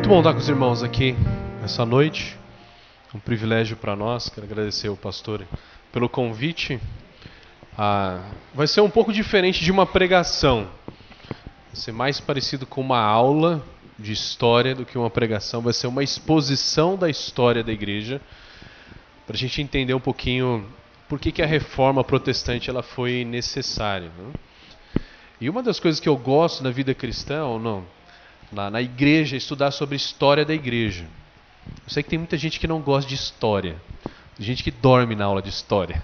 Muito bom estar com os irmãos aqui essa noite. Um privilégio para nós. Quero agradecer ao pastor pelo convite. Vai ser um pouco diferente de uma pregação. Vai ser mais parecido com uma aula de história do que uma pregação. Vai ser uma exposição da história da igreja, para a gente entender um pouquinho por que a reforma protestante ela foi necessária, né? E uma das coisas que eu gosto na vida cristã, ou não, na igreja, é estudar sobre a história da igreja. Eu sei que tem muita gente que não gosta de história, tem gente que dorme na aula de história.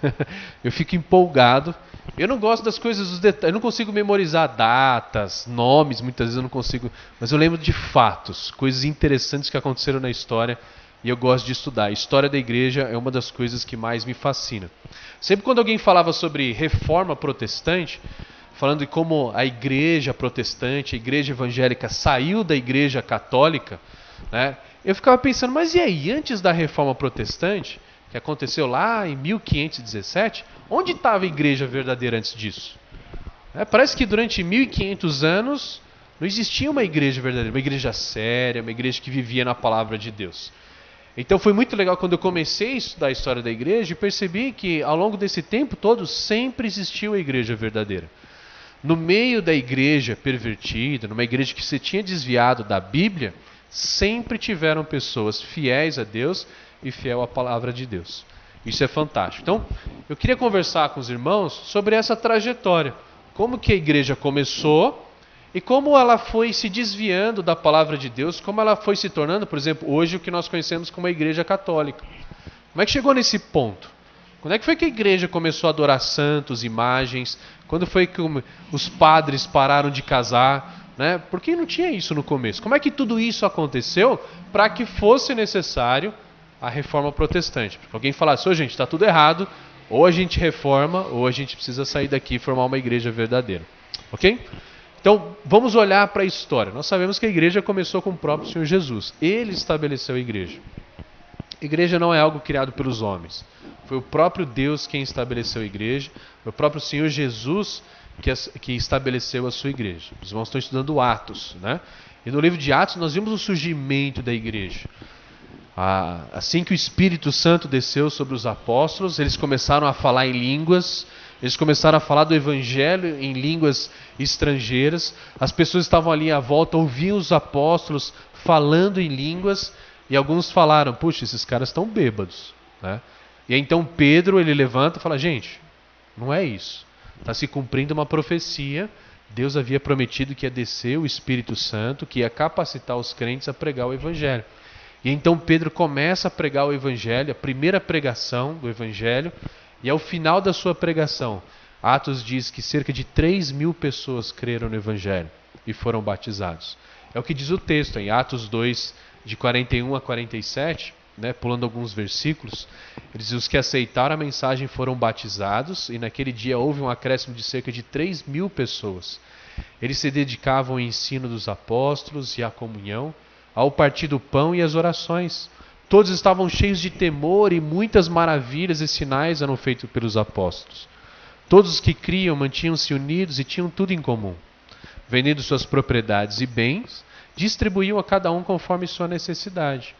Eu fico empolgado. Eu não gosto das coisas, dos detalhes. Eu não consigo memorizar datas, nomes, muitas vezes eu não consigo. Mas eu lembro de fatos, coisas interessantes que aconteceram na história. E eu gosto de estudar. A história da igreja é uma das coisas que mais me fascina. Sempre quando alguém falava sobre reforma protestante, falando de como a igreja protestante, a igreja evangélica saiu da igreja católica, né? Eu ficava pensando, mas e aí, antes da reforma protestante, que aconteceu lá em 1517, onde estava a igreja verdadeira antes disso? Parece que durante 1500 anos não existia uma igreja verdadeira, uma igreja séria, uma igreja que vivia na palavra de Deus. Então foi muito legal quando eu comecei a estudar a história da igreja e percebi que ao longo desse tempo todo sempre existiu a igreja verdadeira. No meio da igreja pervertida, numa igreja que se tinha desviado da Bíblia, sempre tiveram pessoas fiéis a Deus e fiel à palavra de Deus. Isso é fantástico. Então, eu queria conversar com os irmãos sobre essa trajetória. Como que a igreja começou e como ela foi se desviando da palavra de Deus, como ela foi se tornando, por exemplo, hoje o que nós conhecemos como a igreja católica. Como é que chegou nesse ponto? Quando é que foi que a igreja começou a adorar santos, imagens? Quando foi que os padres pararam de casar? Né? Por que não tinha isso no começo? Como é que tudo isso aconteceu para que fosse necessário a reforma protestante? Porque alguém falasse, gente, está tudo errado, ou a gente reforma, ou a gente precisa sair daqui e formar uma igreja verdadeira. Ok? Então, vamos olhar para a história. Nós sabemos que a igreja começou com o próprio Senhor Jesus. Ele estabeleceu a igreja. A igreja não é algo criado pelos homens. Foi o próprio Deus quem estabeleceu a igreja. Foi o próprio Senhor Jesus que estabeleceu a sua igreja. Os irmãos estão estudando Atos, né? E no livro de Atos nós vimos o surgimento da igreja. Assim que o Espírito Santo desceu sobre os apóstolos, eles começaram a falar em línguas, eles começaram a falar do evangelho em línguas estrangeiras. As pessoas estavam ali à volta, ouviam os apóstolos falando em línguas, e alguns falaram, puxa, esses caras estão bêbados, né? E aí, então Pedro ele levanta e fala, gente, não é isso. Está se cumprindo uma profecia. Deus havia prometido que ia descer o Espírito Santo, que ia capacitar os crentes a pregar o evangelho. E então Pedro começa a pregar o evangelho, a primeira pregação do evangelho, e ao final da sua pregação, Atos diz que cerca de 3.000 pessoas creram no evangelho e foram batizados. É o que diz o texto em Atos 2, de 41 a 47, né, pulando alguns versículos. Ele diz, os que aceitaram a mensagem foram batizados, e naquele dia houve um acréscimo de cerca de 3.000 pessoas. Eles se dedicavam ao ensino dos apóstolos e à comunhão, ao partir do pão e às orações. Todos estavam cheios de temor e muitas maravilhas e sinais eram feitos pelos apóstolos. Todos os que criam mantinham-se unidos e tinham tudo em comum. Vendendo suas propriedades e bens, distribuíam a cada um conforme sua necessidade.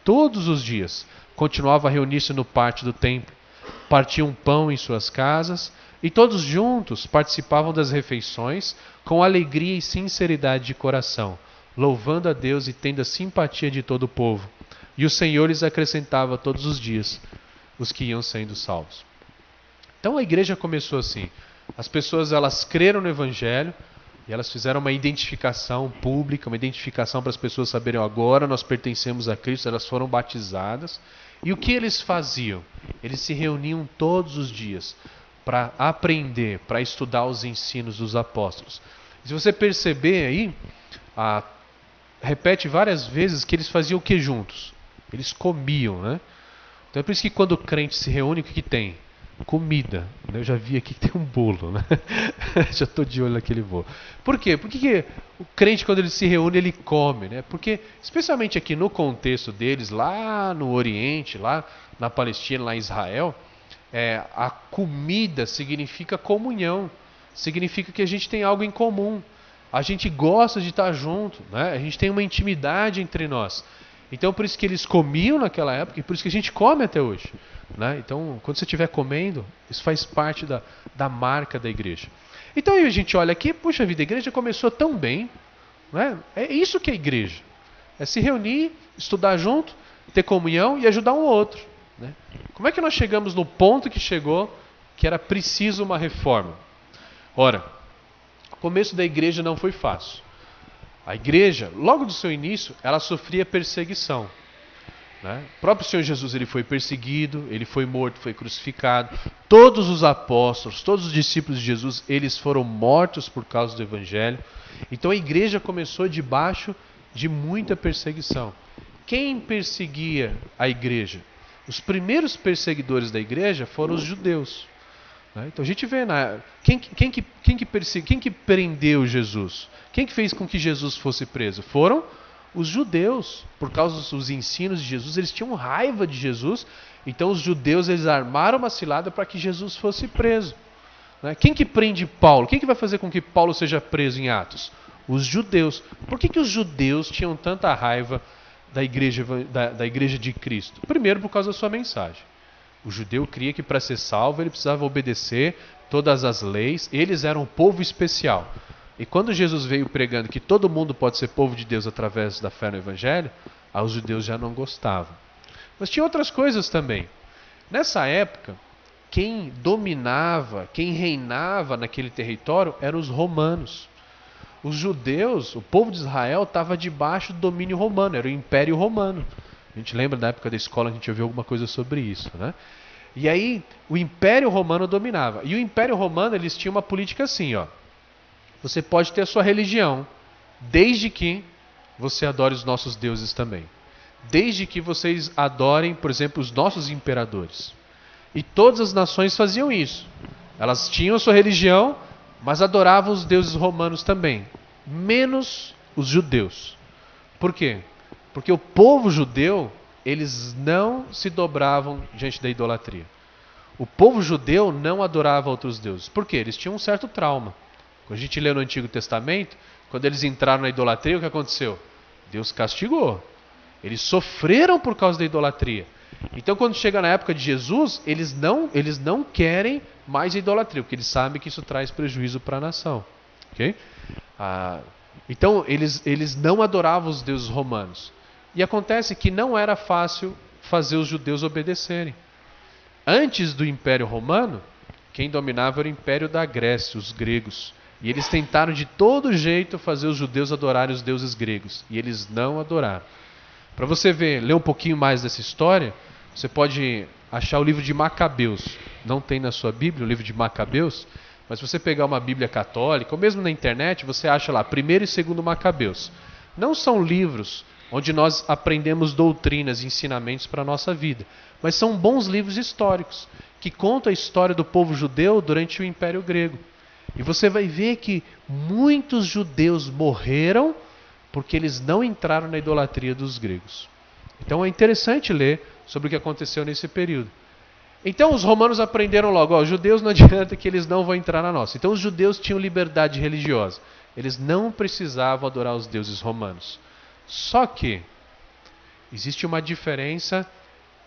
Todos os dias continuavam a reunir-se no pátio do templo, partiam pão em suas casas e todos juntos participavam das refeições com alegria e sinceridade de coração, louvando a Deus e tendo a simpatia de todo o povo. E o Senhor lhes acrescentava todos os dias os que iam sendo salvos. Então a igreja começou assim. As pessoas elas creram no evangelho e elas fizeram uma identificação pública, uma identificação para as pessoas saberem, agora nós pertencemos a Cristo, elas foram batizadas. E o que eles faziam? Eles se reuniam todos os dias para aprender, para estudar os ensinos dos apóstolos. Se você perceber aí, repete várias vezes que eles faziam o que juntos? Eles comiam, né? Então é por isso que quando o crente se reúne, o que tem? Comida. Eu já vi aqui que tem um bolo, né? Já estou de olho naquele bolo. Por quê? Por que o crente, quando ele se reúne, ele come, né? Porque, especialmente aqui no contexto deles, lá no Oriente, lá na Palestina, lá em Israel, a comida significa comunhão, significa que a gente tem algo em comum. a gente gosta de estar junto, né? A gente tem uma intimidade entre nós. Então por isso que eles comiam naquela época e por isso que a gente come até hoje, né? Então quando você estiver comendo, isso faz parte da marca da igreja. Então aí a gente olha aqui, puxa vida, a igreja começou tão bem, né? É isso que é igreja. É se reunir, estudar junto, ter comunhão e ajudar um ao outro, né? Como é que nós chegamos no ponto que chegou, que era preciso uma reforma? Ora, o começo da igreja não foi fácil. A igreja, logo do seu início, ela sofria perseguição, né? O próprio Senhor Jesus, ele foi perseguido, ele foi morto, foi crucificado. Todos os apóstolos, todos os discípulos de Jesus, eles foram mortos por causa do evangelho. Então a igreja começou debaixo de muita perseguição. Quem perseguia a igreja? Os primeiros perseguidores da igreja foram os judeus. Então a gente vê, quem que prendeu Jesus? Quem que fez com que Jesus fosse preso? Foram os judeus. Por causa dos ensinos de Jesus, eles tinham raiva de Jesus. Então os judeus, eles armaram uma cilada para que Jesus fosse preso. Quem que prende Paulo? Quem que vai fazer com que Paulo seja preso em Atos? Os judeus. Por que os judeus tinham tanta raiva da igreja de Cristo? Primeiro, por causa da sua mensagem. O judeu cria que para ser salvo ele precisava obedecer todas as leis. Eles eram um povo especial. E quando Jesus veio pregando que todo mundo pode ser povo de Deus através da fé no Evangelho, os judeus já não gostavam. Mas tinha outras coisas também. Nessa época, quem dominava, quem reinava naquele território eram os romanos. Os judeus, o povo de Israel, estava debaixo do domínio romano, era o Império Romano. A gente lembra da época da escola, a gente ouviu alguma coisa sobre isso, né? E aí, o Império Romano dominava. E o Império Romano, eles tinham uma política assim, ó. Você pode ter a sua religião, desde que você adore os nossos deuses também. Desde que vocês adorem, por exemplo, os nossos imperadores. E todas as nações faziam isso. Elas tinham a sua religião, mas adoravam os deuses romanos também. Menos os judeus. Por quê? Porque o povo judeu, eles não se dobravam diante da idolatria. O povo judeu não adorava outros deuses. Por quê? Eles tinham um certo trauma. Quando a gente lê no Antigo Testamento, quando eles entraram na idolatria, o que aconteceu? Deus castigou. Eles sofreram por causa da idolatria. Então, quando chega na época de Jesus, eles não querem mais idolatria, porque eles sabem que isso traz prejuízo para a nação. Okay? Então, eles não adoravam os deuses romanos. E acontece que não era fácil fazer os judeus obedecerem. Antes do Império Romano, quem dominava era o Império da Grécia, os gregos. E eles tentaram de todo jeito fazer os judeus adorarem os deuses gregos. E eles não adoraram. Para você ler um pouquinho mais dessa história, você pode achar o livro de Macabeus. Não tem na sua Bíblia o livro de Macabeus, mas se você pegar uma Bíblia católica, ou mesmo na internet, você acha lá 1º e 2º Macabeus. Não são livros onde nós aprendemos doutrinas e ensinamentos para a nossa vida, mas são bons livros históricos, que contam a história do povo judeu durante o Império Grego. E você vai ver que muitos judeus morreram porque eles não entraram na idolatria dos gregos. Então é interessante ler sobre o que aconteceu nesse período. Então os romanos aprenderam logo, os judeus não adianta que eles não vão entrar na nossa. Então os judeus tinham liberdade religiosa. Eles não precisavam adorar os deuses romanos. Só que existe uma diferença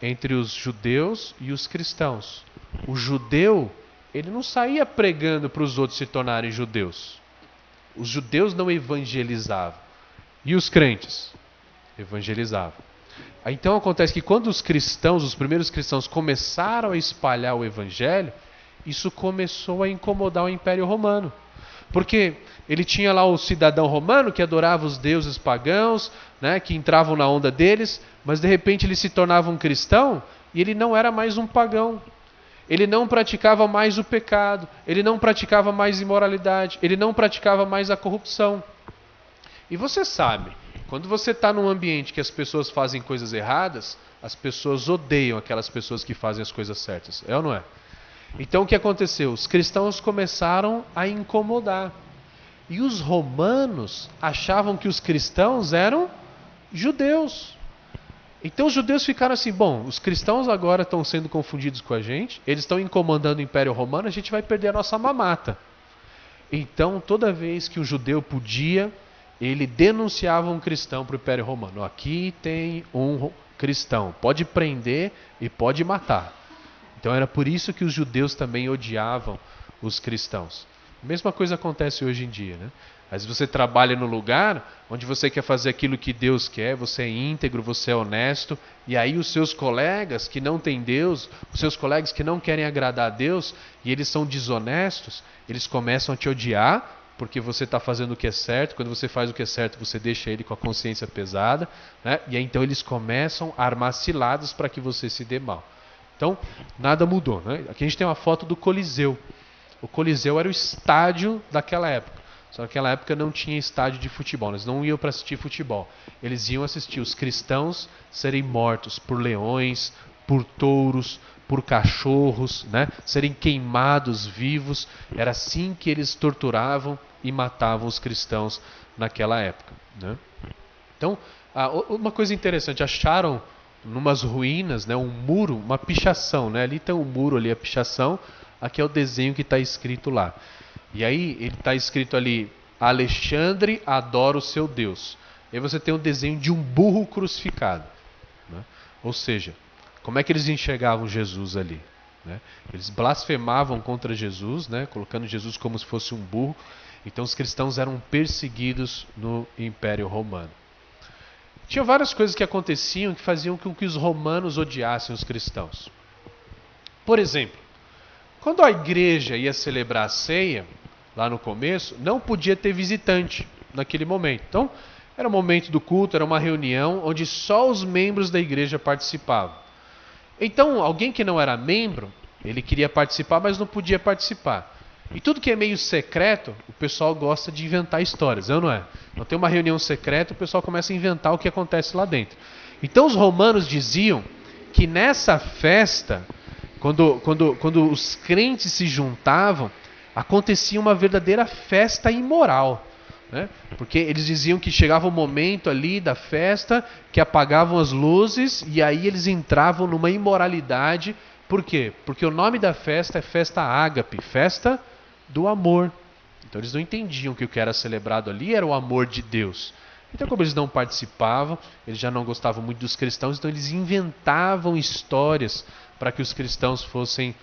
entre os judeus e os cristãos. O judeu, ele não saía pregando para os outros se tornarem judeus. Os judeus não evangelizavam. E os crentes? Evangelizavam. Então acontece que quando os cristãos, os primeiros cristãos, começaram a espalhar o evangelho, isso começou a incomodar o Império Romano. Porque ele tinha lá o cidadão romano que adorava os deuses pagãos, né, que entravam na onda deles, mas de repente ele se tornava um cristão e ele não era mais um pagão. Ele não praticava mais o pecado, ele não praticava mais imoralidade, ele não praticava mais a corrupção. E você sabe, quando você está num ambiente que as pessoas fazem coisas erradas, as pessoas odeiam aquelas pessoas que fazem as coisas certas. É ou não é? Então o que aconteceu? Os cristãos começaram a incomodar. E os romanos achavam que os cristãos eram judeus. Então os judeus ficaram assim, bom, os cristãos agora estão sendo confundidos com a gente, eles estão incomodando o Império Romano, a gente vai perder a nossa mamata. Então, toda vez que um judeu podia, ele denunciava um cristão para o Império Romano. Aqui tem um cristão, pode prender e pode matar. Então era por isso que os judeus também odiavam os cristãos. A mesma coisa acontece hoje em dia, né? Mas você trabalha no lugar onde você quer fazer aquilo que Deus quer, você é íntegro, você é honesto, e aí os seus colegas que não têm Deus, os seus colegas que não querem agradar a Deus, e eles são desonestos, eles começam a te odiar, porque você está fazendo o que é certo. Quando você faz o que é certo, você deixa ele com a consciência pesada, né? E aí então eles começam a armar ciladas para que você se dê mal. Então, nada mudou, né? Aqui a gente tem uma foto do Coliseu. O Coliseu era o estádio daquela época. Só que naquela época não tinha estádio de futebol. Eles não iam para assistir futebol. Eles iam assistir os cristãos serem mortos por leões, por touros, por cachorros, né? Serem queimados vivos. Era assim que eles torturavam e matavam os cristãos naquela época, né? Então, uma coisa interessante, acharam numas ruínas, né, um muro, uma pichação, né? Ali tem um muro, ali a pichação, aqui é o desenho que está escrito lá. E aí ele está escrito ali: Alexandre adora o seu Deus. E aí você tem um desenho de um burro crucificado, né? Ou seja, como é que eles enxergavam Jesus ali, né? Eles blasfemavam contra Jesus, né, colocando Jesus como se fosse um burro. Então os cristãos eram perseguidos no Império Romano. Tinha várias coisas que aconteciam que faziam com que os romanos odiassem os cristãos. Por exemplo, quando a igreja ia celebrar a ceia, lá no começo, não podia ter visitante naquele momento. Então, era o momento do culto, era uma reunião onde só os membros da igreja participavam. Então, alguém que não era membro, ele queria participar, mas não podia participar. E tudo que é meio secreto, o pessoal gosta de inventar histórias, não é? Então tem uma reunião secreta, o pessoal começa a inventar o que acontece lá dentro. Então os romanos diziam que nessa festa, quando os crentes se juntavam, acontecia uma verdadeira festa imoral, né? Porque eles diziam que chegava o momento ali da festa, que apagavam as luzes, e aí eles entravam numa imoralidade. Por quê? Porque o nome da festa é festa ágape, festa do amor. Então eles não entendiam que o que era celebrado ali era o amor de Deus. Então, como eles não participavam, eles já não gostavam muito dos cristãos, então eles inventavam histórias para que os cristãos fossem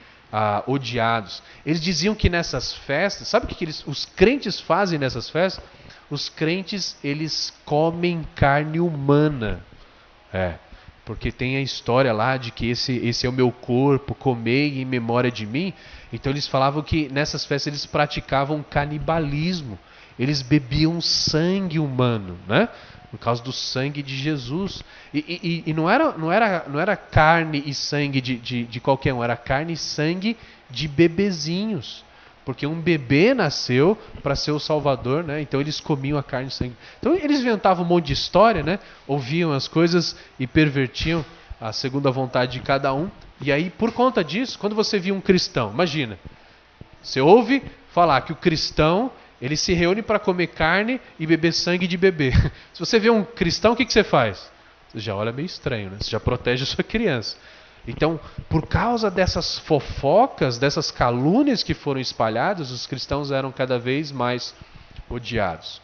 odiados. Eles diziam que nessas festas, sabe o que os crentes fazem nessas festas? Os crentes, eles comem carne humana. Porque tem a história lá de que esse é o meu corpo, comei em memória de mim. Então eles falavam que nessas festas eles praticavam canibalismo. Eles bebiam sangue humano, né? Por causa do sangue de Jesus. E não era carne e sangue de qualquer um, era carne e sangue de bebezinhos. Porque um bebê nasceu para ser o Salvador, né? Então eles comiam a carne e sangue. Então eles inventavam um monte de história, né? Ouviam as coisas e pervertiam a segunda vontade de cada um. E aí, por conta disso, quando você via um cristão, imagina, você ouve falar que o cristão, ele se reúne para comer carne e beber sangue de bebê. Se você vê um cristão, o que você faz? Você já olha meio estranho, né? Você já protege a sua criança. Então, por causa dessas fofocas, dessas calúnias que foram espalhadas, os cristãos eram cada vez mais odiados.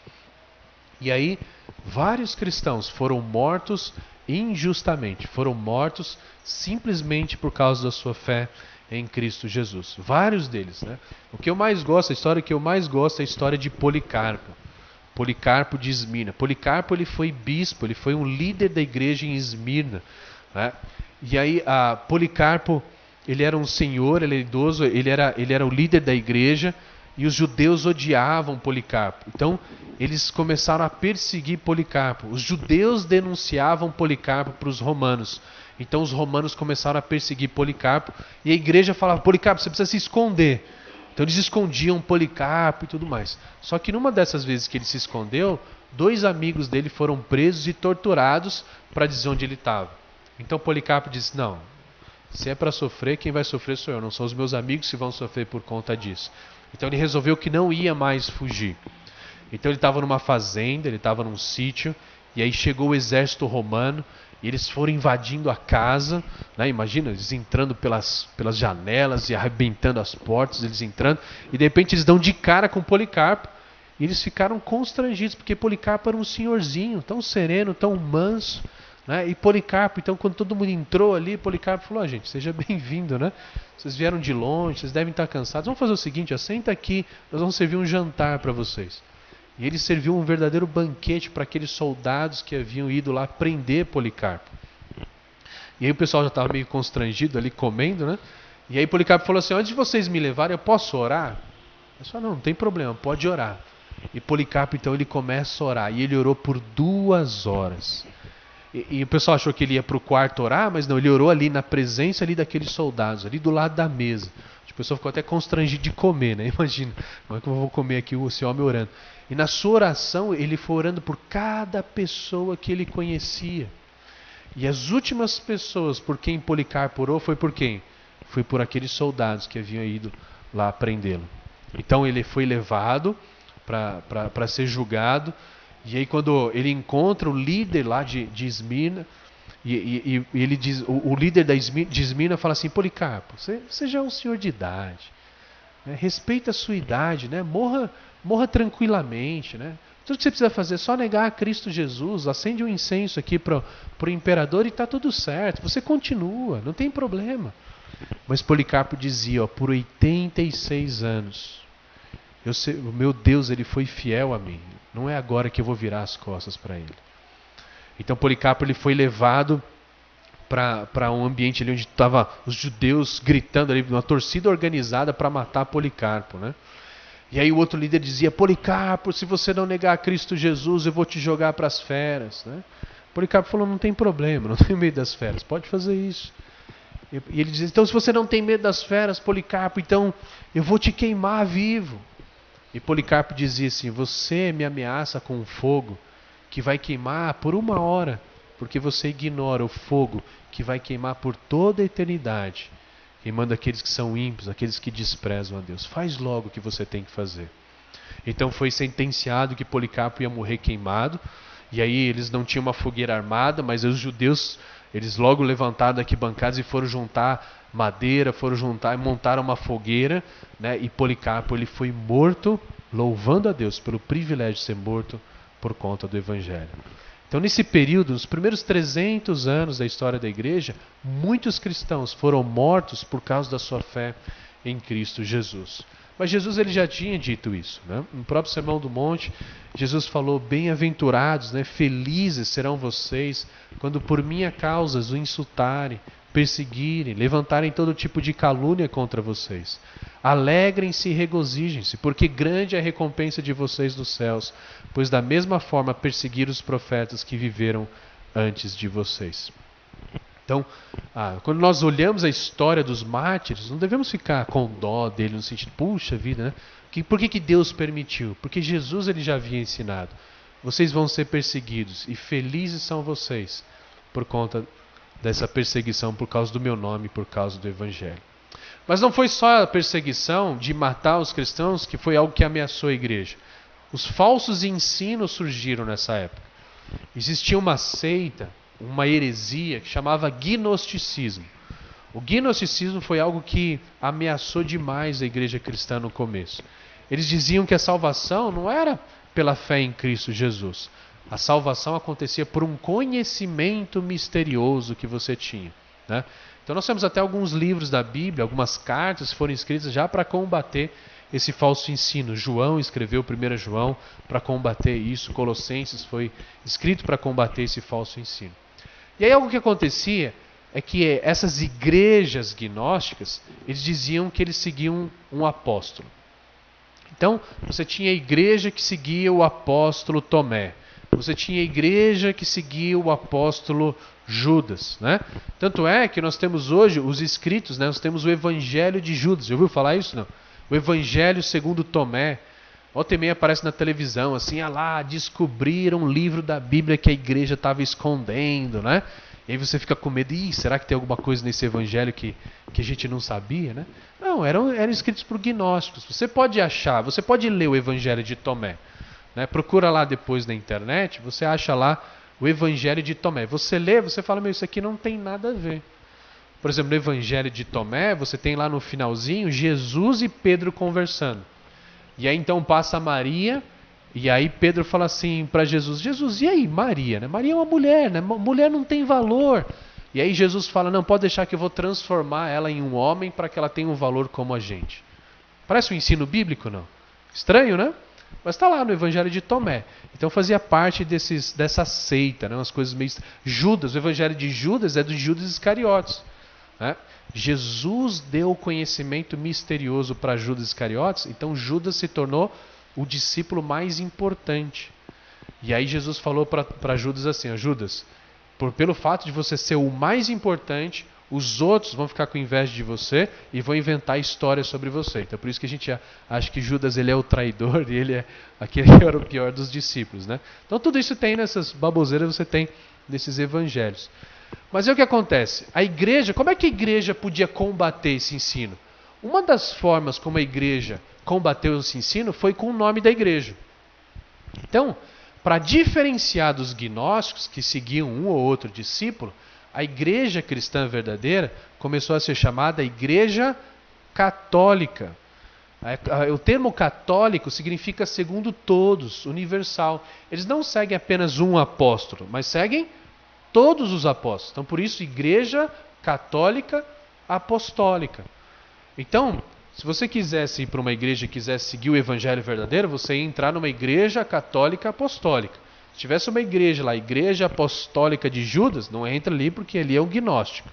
E aí, vários cristãos foram mortos injustamente, foram mortos simplesmente por causa da sua fé em Cristo Jesus. Vários deles, né? O que eu mais gosto, a história que eu mais gosto é a história de Policarpo. Policarpo de Esmirna. Policarpo, ele foi bispo, ele foi um líder da igreja em Esmirna, né? E aí, Policarpo, ele era um senhor, ele era idoso, ele era o líder da igreja, e os judeus odiavam Policarpo. Então, eles começaram a perseguir Policarpo. Os judeus denunciavam Policarpo para os romanos. Então, os romanos começaram a perseguir Policarpo, e a igreja falava: Policarpo, você precisa se esconder. Então, eles escondiam Policarpo e tudo mais. Só que numa dessas vezes que ele se escondeu, 2 amigos dele foram presos e torturados para dizer onde ele estava. Então Policarpo disse: não, se é para sofrer, quem vai sofrer sou eu, não são os meus amigos que vão sofrer por conta disso. Então ele resolveu que não ia mais fugir. Então ele estava numa fazenda, ele estava num sítio, e aí chegou o exército romano, E eles foram invadindo a casa, né? Imagina, eles entrando pelas janelas e arrebentando as portas, eles entrando, e de repente eles dão de cara com Policarpo, e eles ficaram constrangidos, porque Policarpo era um senhorzinho, tão sereno, tão manso, né? E Policarpo, então quando todo mundo entrou ali, Policarpo falou, gente, seja bem-vindo, né? Vocês vieram de longe, vocês devem estar cansados, vamos fazer o seguinte, senta aqui, nós vamos servir um jantar para vocês. E ele serviu um verdadeiro banquete para aqueles soldados que haviam ido lá prender Policarpo. E aí o pessoal já estava meio constrangido ali comendo, né? E aí Policarpo falou assim, antes de vocês me levarem, eu posso orar? Eu falei, não tem problema, pode orar. E Policarpo então ele começa a orar, e ele orou por 2 horas. E o pessoal achou que ele ia para o quarto orar, mas não, ele orou ali na presença ali daqueles soldados, ali do lado da mesa. A pessoa ficou até constrangido de comer, né? Imagina, como é que eu vou comer aqui esse homem orando? E na sua oração, ele foi orando por cada pessoa que ele conhecia. E as últimas pessoas por quem Policarpo orou foi por quem? Foi por aqueles soldados que haviam ido lá prendê-lo. Então ele foi levado para ser julgado. E aí quando ele encontra o líder lá de Esmirna, e ele diz, o líder de Esmirna fala assim, Policarpo, você já é um senhor de idade, né? Respeita a sua idade, né? Morra tranquilamente, né? Tudo que você precisa fazer é só negar a Cristo Jesus, acende um incenso aqui para o imperador e está tudo certo, você continua, não tem problema. Mas Policarpo dizia, por 86 anos, o meu Deus ele foi fiel a mim, não é agora que eu vou virar as costas para ele. Então Policarpo ele foi levado para um ambiente ali onde estavam os judeus gritando ali, uma torcida organizada para matar Policarpo, né? E aí o outro líder dizia, Policarpo, se você não negar a Cristo Jesus, eu vou te jogar para as feras, né? Policarpo falou, não tem problema, não tenho medo das feras, pode fazer isso. E ele dizia, então se você não tem medo das feras, Policarpo, então eu vou te queimar vivo. E Policarpo dizia assim, você me ameaça com um fogo que vai queimar por 1 hora, porque você ignora o fogo que vai queimar por toda a eternidade, queimando aqueles que são ímpios, aqueles que desprezam a Deus. Faz logo o que você tem que fazer. Então foi sentenciado que Policarpo ia morrer queimado, e aí eles não tinham uma fogueira armada, mas os judeus, eles logo levantaram daqui bancadas e foram juntar madeira, foram juntar e montaram uma fogueira, né? E Policarpo ele foi morto, louvando a Deus pelo privilégio de ser morto por conta do Evangelho. Então nesse período, nos primeiros 300 anos da história da igreja, muitos cristãos foram mortos por causa da sua fé em Cristo Jesus. Mas Jesus ele já tinha dito isso, né? No próprio Sermão do Monte, Jesus falou, bem-aventurados, né? Felizes serão vocês quando por minha causa os insultarem, perseguirem, levantarem todo tipo de calúnia contra vocês. Alegrem-se e regozijem-se, porque grande é a recompensa de vocês nos céus, pois da mesma forma perseguiram os profetas que viveram antes de vocês. Então, quando nós olhamos a história dos mártires, não devemos ficar com dó dele no sentido, puxa vida, né? Por que Deus permitiu? Porque Jesus ele já havia ensinado. Vocês vão ser perseguidos e felizes são vocês por conta dessa perseguição, por causa do meu nome, por causa do Evangelho. Mas não foi só a perseguição de matar os cristãos que foi algo que ameaçou a igreja. Os falsos ensinos surgiram nessa época. Existia uma seita, uma heresia que chamava gnosticismo. O gnosticismo foi algo que ameaçou demais a igreja cristã no começo. Eles diziam que a salvação não era pela fé em Cristo Jesus. A salvação acontecia por um conhecimento misterioso que você tinha, né? Então nós temos até alguns livros da Bíblia, algumas cartas que foram escritas já para combater esse falso ensino. João escreveu 1 João para combater isso, Colossenses foi escrito para combater esse falso ensino. E aí algo que acontecia é que essas igrejas gnósticas, eles diziam que eles seguiam um apóstolo. Então você tinha a igreja que seguia o apóstolo Tomé. Você tinha a igreja que seguia o apóstolo Judas, né? Tanto é que nós temos hoje os escritos, né? Nós temos o Evangelho de Judas. Já ouviu falar isso? Não? O Evangelho segundo Tomé. Volta e meia aparece na televisão, assim, lá, descobriram um livro da Bíblia que a igreja estava escondendo, né? E aí você fica com medo, será que tem alguma coisa nesse Evangelho que a gente não sabia, né? Não, eram escritos por gnósticos. Você pode achar, você pode ler o Evangelho de Tomé, né? Procura lá depois na internet, você acha lá o Evangelho de Tomé. Você lê, você fala, meu, isso aqui não tem nada a ver. Por exemplo, no Evangelho de Tomé, você tem lá no finalzinho Jesus e Pedro conversando. E aí então passa Maria, e aí Pedro fala assim para Jesus, Jesus, e aí Maria? Né? Maria é uma mulher, né? Mulher não tem valor. E aí Jesus fala, não, pode deixar que eu vou transformar ela em um homem para que ela tenha um valor como a gente. Parece um ensino bíblico, não? Estranho, né? Mas está lá no Evangelho de Tomé. Então fazia parte dessa seita, né? Umas coisas meio... Judas, o Evangelho de Judas é do Judas Iscariotes. Né? Jesus deu o conhecimento misterioso para Judas Iscariotes, então Judas se tornou o discípulo mais importante. E aí Jesus falou para Judas assim, ó, Judas, pelo fato de você ser o mais importante, os outros vão ficar com inveja de você e vão inventar histórias sobre você. Então por isso que a gente acha que Judas ele é o traidor e ele é aquele que era o pior dos discípulos. Né? Então tudo isso tem nessas baboseiras, você tem nesses evangelhos. Mas é o que acontece. A igreja, como é que a igreja podia combater esse ensino? Uma das formas como a igreja combateu esse ensino foi com o nome da igreja. Então, para diferenciar dos gnósticos que seguiam um ou outro discípulo, a igreja cristã verdadeira começou a ser chamada Igreja Católica. O termo católico significa segundo todos, universal. Eles não seguem apenas um apóstolo, mas seguem todos os apóstolos. Então, por isso, Igreja Católica Apostólica. Então, se você quisesse ir para uma igreja e quisesse seguir o evangelho verdadeiro, você ia entrar numa igreja católica apostólica. Se tivesse uma igreja lá, Igreja Apostólica de Judas, não entra ali porque ali é um gnóstico.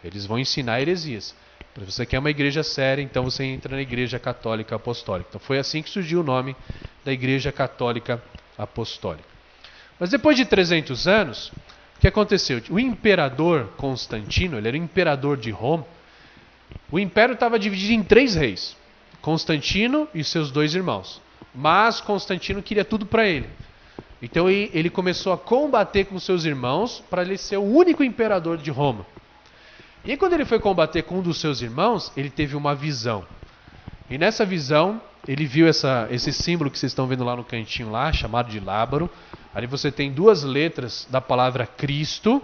Eles vão ensinar heresias. Se você quer uma igreja séria, então você entra na Igreja Católica Apostólica. Então foi assim que surgiu o nome da Igreja Católica Apostólica. Mas depois de 300 anos, o que aconteceu? O imperador Constantino, ele era o imperador de Roma. O império estava dividido em 3 reis, Constantino e seus 2 irmãos. Mas Constantino queria tudo para ele. Então ele começou a combater com seus irmãos para ele ser o único imperador de Roma. E aí, quando ele foi combater com um dos seus irmãos, ele teve uma visão. E nessa visão, ele viu esse símbolo que vocês estão vendo lá no cantinho lá, chamado de lábaro. Ali você tem 2 letras da palavra Cristo.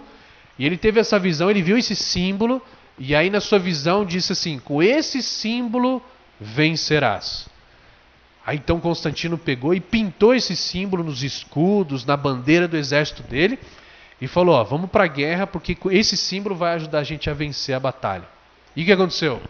E ele teve essa visão, ele viu esse símbolo. E aí na sua visão disse assim, com esse símbolo vencerás. Aí então Constantino pegou e pintou esse símbolo nos escudos, na bandeira do exército dele. E falou, ó, vamos para a guerra porque esse símbolo vai ajudar a gente a vencer a batalha. E o que aconteceu?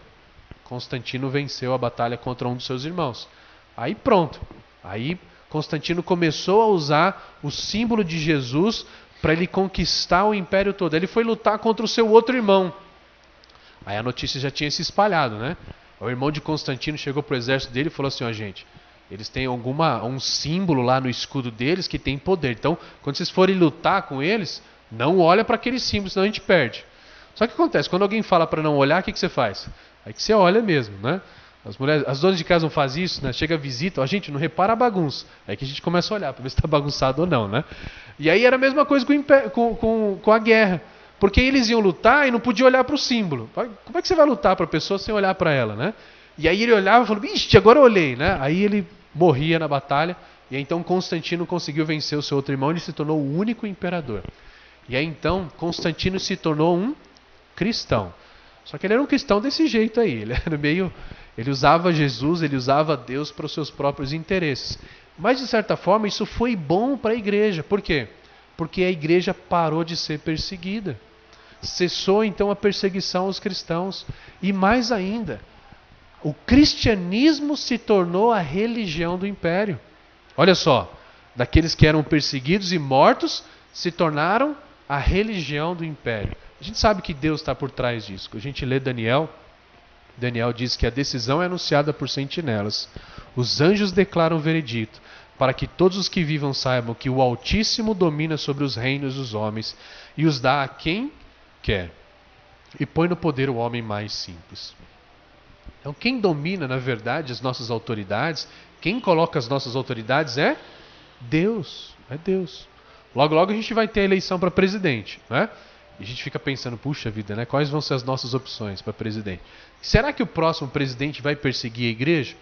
Constantino venceu a batalha contra um dos seus irmãos. Aí pronto. Aí Constantino começou a usar o símbolo de Jesus para ele conquistar o império todo. Ele foi lutar contra o seu outro irmão. Aí a notícia já tinha se espalhado, né? O irmão de Constantino chegou para o exército dele e falou assim, ó, gente, eles têm um símbolo lá no escudo deles que tem poder. Então, quando vocês forem lutar com eles, não olha para aquele símbolo, senão a gente perde. Só que acontece, quando alguém fala para não olhar, o que você faz? Aí que você olha mesmo, né? As donas de casa não fazem isso, né? Chega a visita, ó, gente, não repara a bagunça. Aí que a gente começa a olhar para ver se está bagunçado ou não, né? E aí era a mesma coisa com a guerra. Porque eles iam lutar e não podiam olhar para o símbolo. Como é que você vai lutar para a pessoa sem olhar para ela, né? E aí ele olhava e falou, ixi, agora eu olhei, né? Aí ele morria na batalha. E aí então Constantino conseguiu vencer o seu outro irmão e ele se tornou o único imperador. E aí então Constantino se tornou um cristão. Só que ele era um cristão desse jeito aí. Ele era ele usava Jesus, ele usava Deus para os seus próprios interesses. Mas de certa forma isso foi bom para a igreja. Por quê? Porque a igreja parou de ser perseguida. Cessou então a perseguição aos cristãos. E mais ainda, o cristianismo se tornou a religião do império. Olha só, daqueles que eram perseguidos e mortos, se tornaram a religião do império. A gente sabe que Deus está por trás disso. Quando a gente lê Daniel diz que a decisão é anunciada por sentinelas. Os anjos declaram o veredito, para que todos os que vivam saibam que o Altíssimo domina sobre os reinos dos homens e os dá a quem quer, e põe no poder o homem mais simples. Então quem domina, na verdade, as nossas autoridades, quem coloca as nossas autoridades é Deus. É Deus. Logo, logo a gente vai ter a eleição para presidente, né? E a gente fica pensando, puxa vida, né? Quais vão ser as nossas opções para presidente? Será que o próximo presidente vai perseguir a igreja?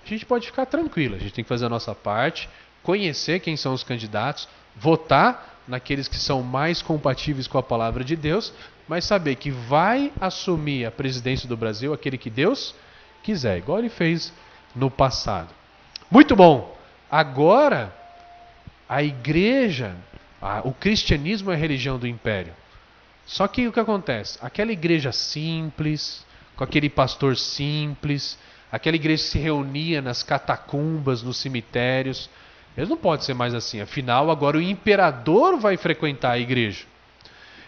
A gente pode ficar tranquilo, a gente tem que fazer a nossa parte, conhecer quem são os candidatos, votar naqueles que são mais compatíveis com a palavra de Deus, mas saber que vai assumir a presidência do Brasil aquele que Deus quiser, igual ele fez no passado. Muito bom. Agora, a igreja, o cristianismo é a religião do império. Só que o que acontece? Aquela igreja simples, com aquele pastor simples, aquela igreja que se reunia nas catacumbas, nos cemitérios, eles não podem ser mais assim. Afinal, agora o imperador vai frequentar a igreja.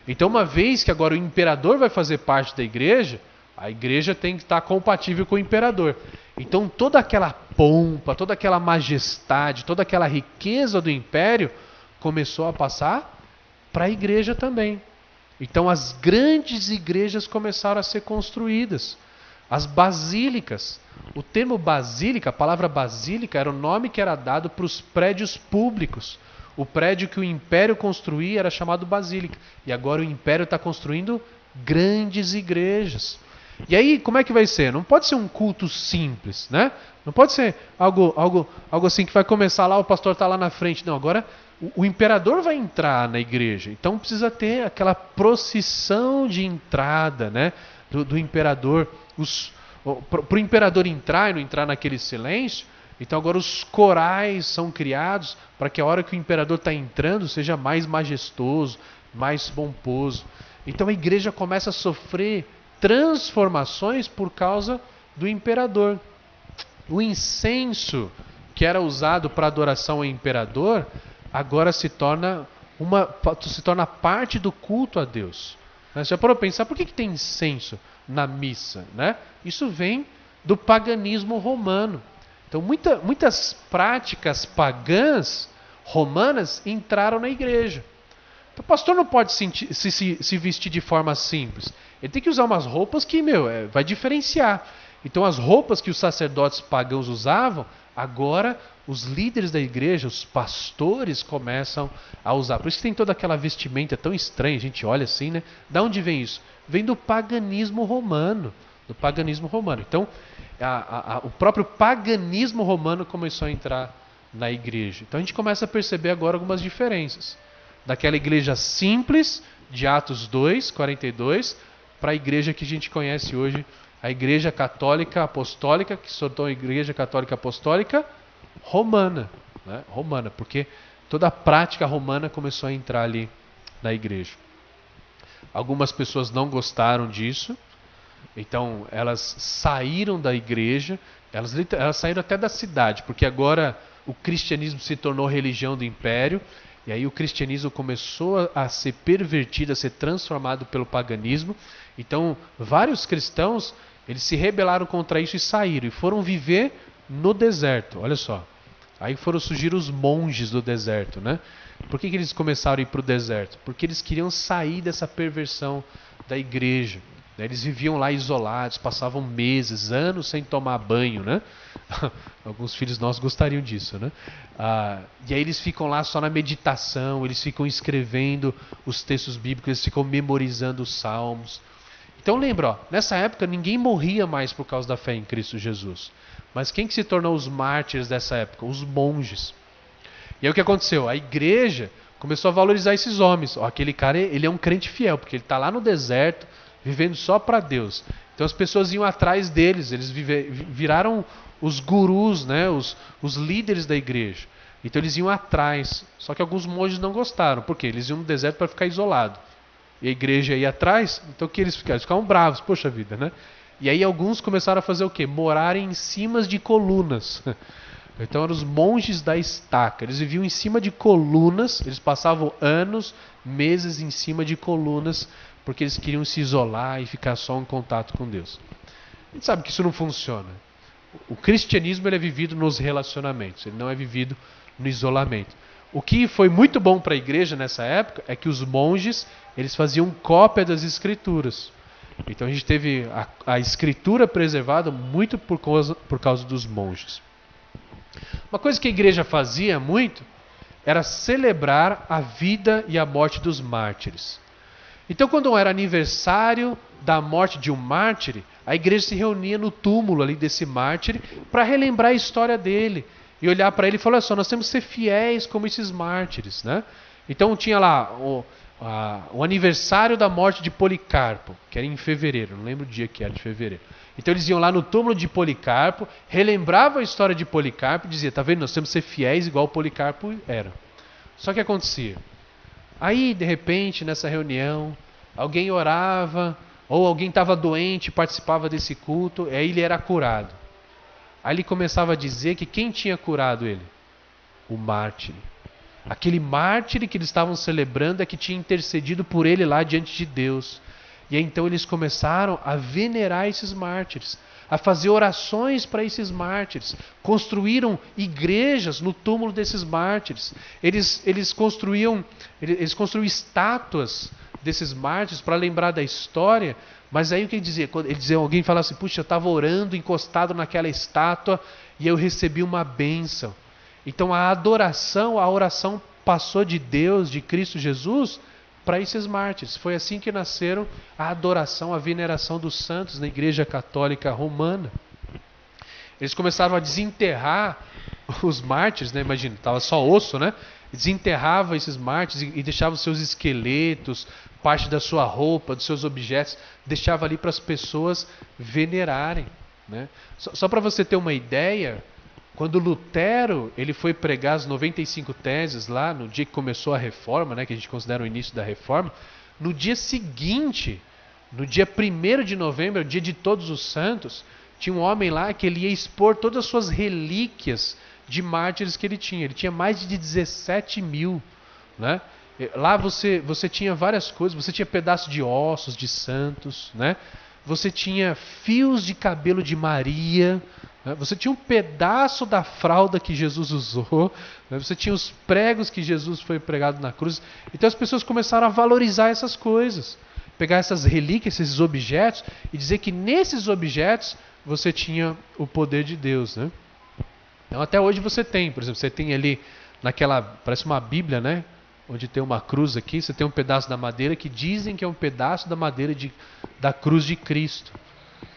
Então, uma vez que agora o imperador vai fazer parte da igreja, a igreja tem que estar compatível com o imperador. Então, toda aquela pompa, toda aquela majestade, toda aquela riqueza do império começou a passar para a igreja também. Então, as grandes igrejas começaram a ser construídas. As basílicas. O termo basílica, a palavra basílica, era o nome que era dado para os prédios públicos. O prédio que o império construía era chamado basílica. E agora o império está construindo grandes igrejas. E aí, como é que vai ser? Não pode ser um culto simples, né? Não pode ser algo assim que vai começar lá, o pastor está lá na frente. Não, agora o imperador vai entrar na igreja. Então precisa ter aquela procissão de entrada, né? Do imperador. Para o imperador entrar e não entrar naquele silêncio, então agora os corais são criados para que a hora que o imperador está entrando seja mais majestoso, mais pomposo. Então a igreja começa a sofrer transformações por causa do imperador. O incenso que era usado para adoração ao imperador agora se torna parte do culto a Deus. Você já parou para pensar por que tem incenso na missa, né? Isso vem do paganismo romano. Então muitas práticas pagãs romanas entraram na igreja. Então, o pastor não pode se vestir de forma simples. Ele tem que usar umas roupas que, vai diferenciar. Então as roupas que os sacerdotes pagãos usavam, agora os líderes da igreja, os pastores começam a usar. Por isso que tem toda aquela vestimenta tão estranha, a gente olha assim, né? Da onde vem isso? Vem do paganismo romano. Então, o próprio paganismo romano começou a entrar na igreja. Então a gente começa a perceber agora algumas diferenças. Daquela igreja simples, de Atos 2, 42, para a igreja que a gente conhece hoje, a igreja católica apostólica, que se tornou a igreja católica apostólica romana, né? Romana, porque toda a prática romana começou a entrar ali na igreja. Algumas pessoas não gostaram disso, então elas saíram da igreja, elas saíram até da cidade, porque agora o cristianismo se tornou religião do império, e aí o cristianismo começou a ser pervertido, a ser transformado pelo paganismo. Então vários cristãos, eles se rebelaram contra isso e saíram, e foram viver no deserto, olha só. Aí foram surgir os monges do deserto, né? Por que eles começaram a ir para o deserto? Porque eles queriam sair dessa perversão da igreja. Eles viviam lá isolados, passavam meses, anos sem tomar banho, né? Alguns filhos nossos gostariam disso, né? E aí eles ficam lá só na meditação, eles ficam escrevendo os textos bíblicos, eles ficam memorizando os salmos. Então lembra, nessa época ninguém morria mais por causa da fé em Cristo Jesus. Mas quem que se tornou os mártires dessa época? Os monges. E aí o que aconteceu? A igreja começou a valorizar esses homens. Aquele cara, ele é um crente fiel, porque ele está lá no deserto, vivendo só para Deus. Então as pessoas iam atrás deles, eles viraram os gurus, né? os líderes da igreja. Então eles iam atrás. Só que alguns monges não gostaram. Por quê? Eles iam no deserto para ficar isolado. E a igreja ia atrás, então o que eles ficaram? Eles ficavam bravos, poxa vida, né? E aí alguns começaram a fazer o quê? Morar em cima de colunas. Então eram os monges da estaca. Eles viviam em cima de colunas, eles passavam anos, meses em cima de colunas, porque eles queriam se isolar e ficar só em contato com Deus. A gente sabe que isso não funciona. O cristianismo ele é vivido nos relacionamentos, ele não é vivido no isolamento. O que foi muito bom para a igreja nessa época é que os monges eles faziam cópia das escrituras. Então a gente teve a escritura preservada muito por causa dos monges. Uma coisa que a igreja fazia muito era celebrar a vida e a morte dos mártires. Então quando era aniversário da morte de um mártir, a igreja se reunia no túmulo ali desse mártir para relembrar a história dele e olhar para ele e falar: olha só, nós temos que ser fiéis como esses mártires, né? Então tinha lá o aniversário da morte de Policarpo, que era em fevereiro, não lembro o dia que era de fevereiro. Então eles iam lá no túmulo de Policarpo, relembravam a história de Policarpo e diziam: tá vendo, nós temos que ser fiéis igual Policarpo era. Só que acontecia. Aí, de repente, nessa reunião, alguém orava, ou alguém estava doente, participava desse culto, e aí ele era curado. Aí ele começava a dizer que quem tinha curado ele? O mártir. Aquele mártir que eles estavam celebrando é que tinha intercedido por ele lá diante de Deus. E aí, então eles começaram a venerar esses mártires, a fazer orações para esses mártires. Construíram igrejas no túmulo desses mártires. Eles construíam estátuas desses mártires para lembrar da história. Mas aí o que ele dizia? Alguém falava assim: puxa, eu estava orando encostado naquela estátua e eu recebi uma bênção. Então a oração passou de Deus, de Cristo Jesus, para esses mártires. Foi assim que nasceram a adoração, a veneração dos santos na Igreja Católica Romana. Eles começaram a desenterrar os mártires, né? Imagina, estava só osso, né? Desenterrava esses mártires e deixava os seus esqueletos, parte da sua roupa, dos seus objetos, deixava ali para as pessoas venerarem, né? Só para você ter uma ideia, quando Lutero ele foi pregar as 95 teses lá, no dia que começou a reforma, né, que a gente considera o início da reforma, no dia seguinte, no dia 1º de novembro, o dia de Todos os Santos, tinha um homem lá que ele ia expor todas as suas relíquias de mártires que ele tinha. Ele tinha mais de 17 mil, né? Lá você tinha várias coisas, você tinha pedaços de ossos de santos, né? Você tinha fios de cabelo de Maria, né? Você tinha um pedaço da fralda que Jesus usou, né? Você tinha os pregos que Jesus foi pregado na cruz. Então as pessoas começaram a valorizar essas coisas, pegar essas relíquias, esses objetos, e dizer que nesses objetos você tinha o poder de Deus, né? Então até hoje você tem, por exemplo, você tem ali naquela, parece uma Bíblia, né? Onde tem uma cruz aqui, você tem um pedaço da madeira que dizem que é um pedaço da madeira da cruz de Cristo.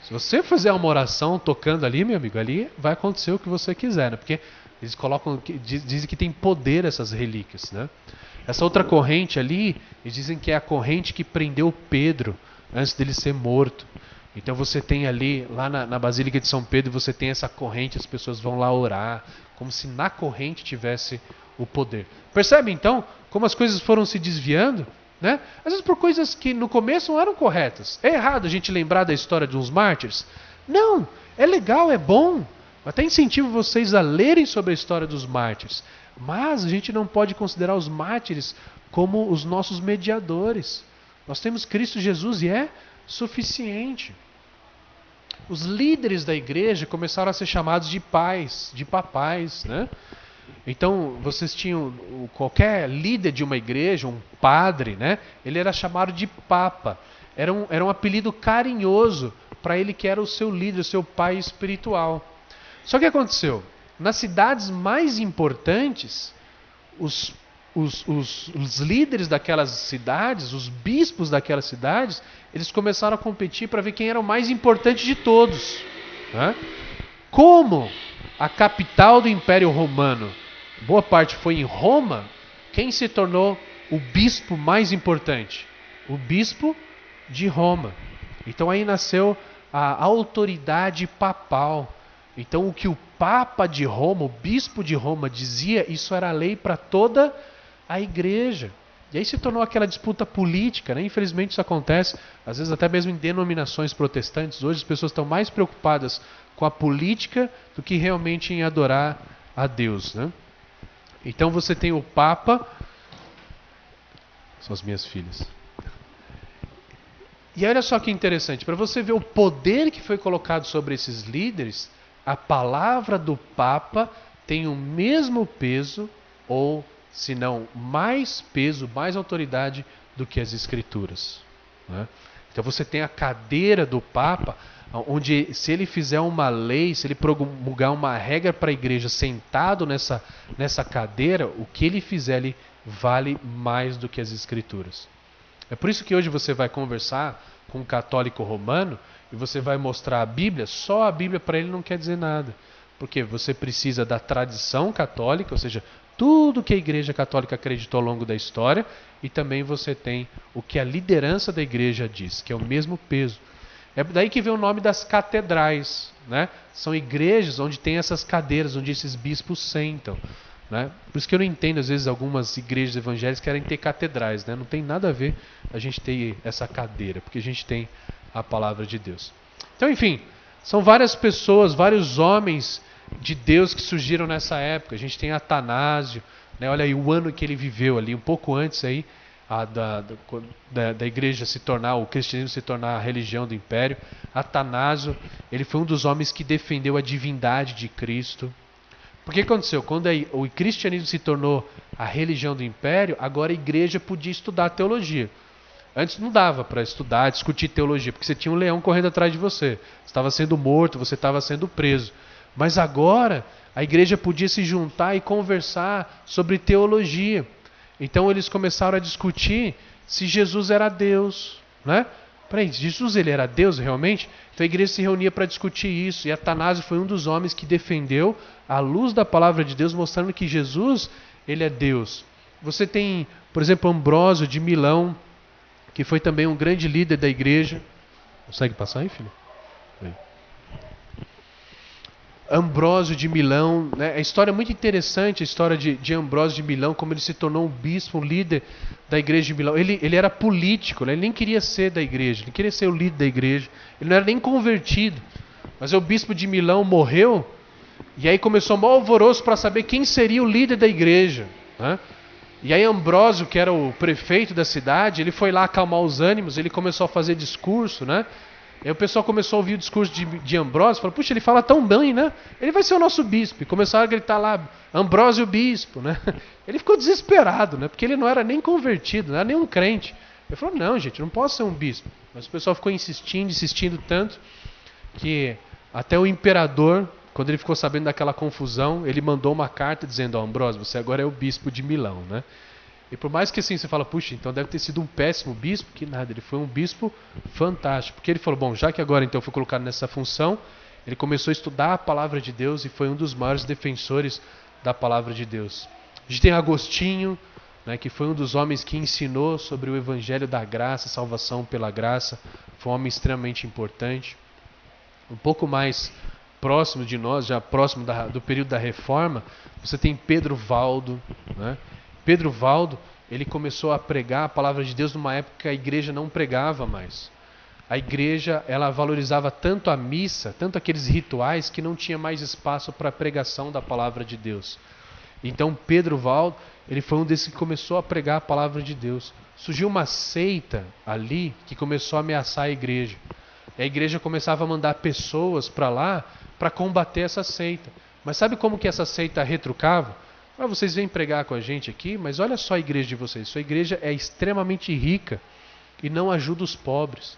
Se você fizer uma oração tocando ali, meu amigo, ali vai acontecer o que você quiser, né? Porque eles dizem que tem poder essas relíquias, né? Essa outra corrente ali, eles dizem que é a corrente que prendeu Pedro antes dele ser morto. Então você tem ali, lá na Basílica de São Pedro, você tem essa corrente, as pessoas vão lá orar, como se na corrente tivesse o poder. Percebe então como as coisas foram se desviando, né? Às vezes por coisas que no começo não eram corretas. É errado a gente lembrar da história de uns mártires? Não, é legal, é bom. Até incentivo vocês a lerem sobre a história dos mártires. Mas a gente não pode considerar os mártires como os nossos mediadores. Nós temos Cristo Jesus e é suficiente. Os líderes da igreja começaram a ser chamados de pais, de papais, né? Então, vocês tinham qualquer líder de uma igreja, um padre, né? Ele era chamado de papa. Era um apelido carinhoso para ele que era o seu líder, o seu pai espiritual. Só que aconteceu? Nas cidades mais importantes, os líderes daquelas cidades, os bispos daquelas cidades, eles começaram a competir para ver quem era o mais importante de todos, né? Como a capital do Império Romano, boa parte foi em Roma, quem se tornou o bispo mais importante? O bispo de Roma. Então aí nasceu a autoridade papal. Então o que o Papa de Roma, o bispo de Roma dizia, isso era lei para toda a igreja. E aí se tornou aquela disputa política, né? Infelizmente isso acontece, às vezes até mesmo em denominações protestantes. Hoje as pessoas estão mais preocupadas com a política do que realmente em adorar a Deus, né? Então você tem o Papa, são as minhas filhas. E olha só que interessante, para você ver o poder que foi colocado sobre esses líderes, a palavra do Papa tem o mesmo peso, ou se não mais peso, mais autoridade do que as Escrituras, né? Então você tem a cadeira do Papa, onde se ele fizer uma lei, se ele promulgar uma regra para a igreja sentado nessa cadeira, o que ele fizer ali vale mais do que as Escrituras. É por isso que hoje você vai conversar com um católico romano e você vai mostrar a Bíblia, só a Bíblia para ele não quer dizer nada. Porque você precisa da tradição católica, ou seja, tudo que a Igreja Católica acreditou ao longo da história, e também você tem o que a liderança da Igreja diz, que é o mesmo peso. É daí que vem o nome das catedrais, né? São igrejas onde tem essas cadeiras, onde esses bispos sentam, né? Por isso que eu não entendo, às vezes, algumas igrejas evangélicas querem ter catedrais, né? Não tem nada a ver a gente ter essa cadeira, porque a gente tem a palavra de Deus. Então, enfim, são várias pessoas, vários homens de Deus que surgiram nessa época. A gente tem Atanásio, né? Olha aí o ano que ele viveu ali, um pouco antes aí da igreja se tornar, o cristianismo se tornar a religião do império. Atanásio, ele foi um dos homens que defendeu a divindade de Cristo. Porque aconteceu? Quando o cristianismo se tornou a religião do império, agora a igreja podia estudar teologia. Antes não dava para estudar, discutir teologia, porque você tinha um leão correndo atrás de você. Você estava sendo morto, você estava sendo preso. Mas agora a igreja podia se juntar e conversar sobre teologia. Então eles começaram a discutir se Jesus era Deus, né? Peraí, Jesus ele era Deus realmente? Então a igreja se reunia para discutir isso. E Atanásio foi um dos homens que defendeu a luz da palavra de Deus, mostrando que Jesus ele é Deus. Você tem, por exemplo, Ambrósio de Milão, que foi também um grande líder da igreja. Consegue passar aí, filho? Aí. Ambrósio de Milão, né? A história é muito interessante, a história de Ambrósio de Milão, como ele se tornou um bispo, um líder da igreja de Milão. Ele era político, né? Ele nem queria ser da igreja, ele queria ser o líder da igreja, ele não era nem convertido. Mas o bispo de Milão morreu, e aí começou um maior alvoroço para saber quem seria o líder da igreja, né? E aí Ambrósio, que era o prefeito da cidade, ele foi lá acalmar os ânimos, ele começou a fazer discurso, né? Aí o pessoal começou a ouvir o discurso de Ambrósio, falou, puxa, ele fala tão bem, né? Ele vai ser o nosso bispo. E começaram a gritar lá, Ambrósio bispo, né? Ele ficou desesperado, né? Porque ele não era nem convertido, não era nem um crente. Ele falou, não, gente, não posso ser um bispo. Mas o pessoal ficou insistindo tanto, que até o imperador, quando ele ficou sabendo daquela confusão, ele mandou uma carta dizendo, Ambrósio, você agora é o bispo de Milão, né? E por mais que assim você fala, puxa, então deve ter sido um péssimo bispo, que nada, ele foi um bispo fantástico. Porque ele falou, bom, já que agora então eu fui colocado nessa função, ele começou a estudar a palavra de Deus e foi um dos maiores defensores da palavra de Deus. A gente tem Agostinho, né, que foi um dos homens que ensinou sobre o evangelho da graça, salvação pela graça. Foi um homem extremamente importante. Um pouco mais próximo de nós, já próximo do período da Reforma, você tem Pedro Valdo, né? Pedro Valdo, ele começou a pregar a palavra de Deus numa época que a igreja não pregava mais. A igreja, ela valorizava tanto a missa, tanto aqueles rituais, que não tinha mais espaço para a pregação da palavra de Deus. Então Pedro Valdo, ele foi um desses que começou a pregar a palavra de Deus. Surgiu uma seita ali que começou a ameaçar a igreja. E a igreja começava a mandar pessoas para lá para combater essa seita. Mas sabe como que essa seita retrucava? Vocês vêm pregar com a gente aqui, mas olha só a igreja de vocês. Sua igreja é extremamente rica e não ajuda os pobres.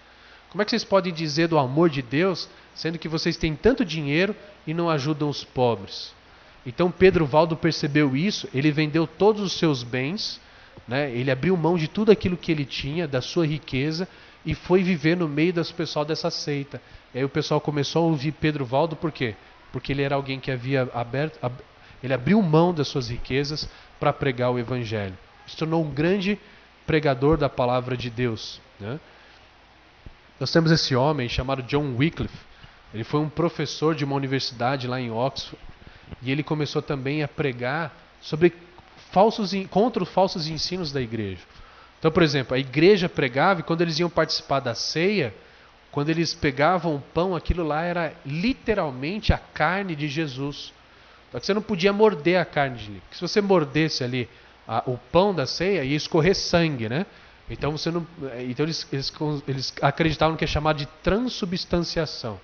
Como é que vocês podem dizer do amor de Deus, sendo que vocês têm tanto dinheiro e não ajudam os pobres? Então Pedro Valdo percebeu isso, ele vendeu todos os seus bens, né? Ele abriu mão de tudo aquilo que ele tinha, da sua riqueza, e foi viver no meio das pessoal dessa seita. E aí o pessoal começou a ouvir Pedro Valdo, por quê? Porque ele era alguém que havia ele abriu mão das suas riquezas para pregar o evangelho. Se tornou um grande pregador da palavra de Deus, né? Nós temos esse homem chamado John Wycliffe. Ele foi um professor de uma universidade lá em Oxford. E ele começou também a pregar contra os falsos ensinos da igreja. Então, por exemplo, a igreja pregava e quando eles iam participar da ceia, quando eles pegavam o pão, aquilo lá era literalmente a carne de Jesus. Só que você não podia morder a carne de ali. Porque se você mordesse ali o pão da ceia, ia escorrer sangue, né? Então, eles acreditavam que é chamado de transubstanciação.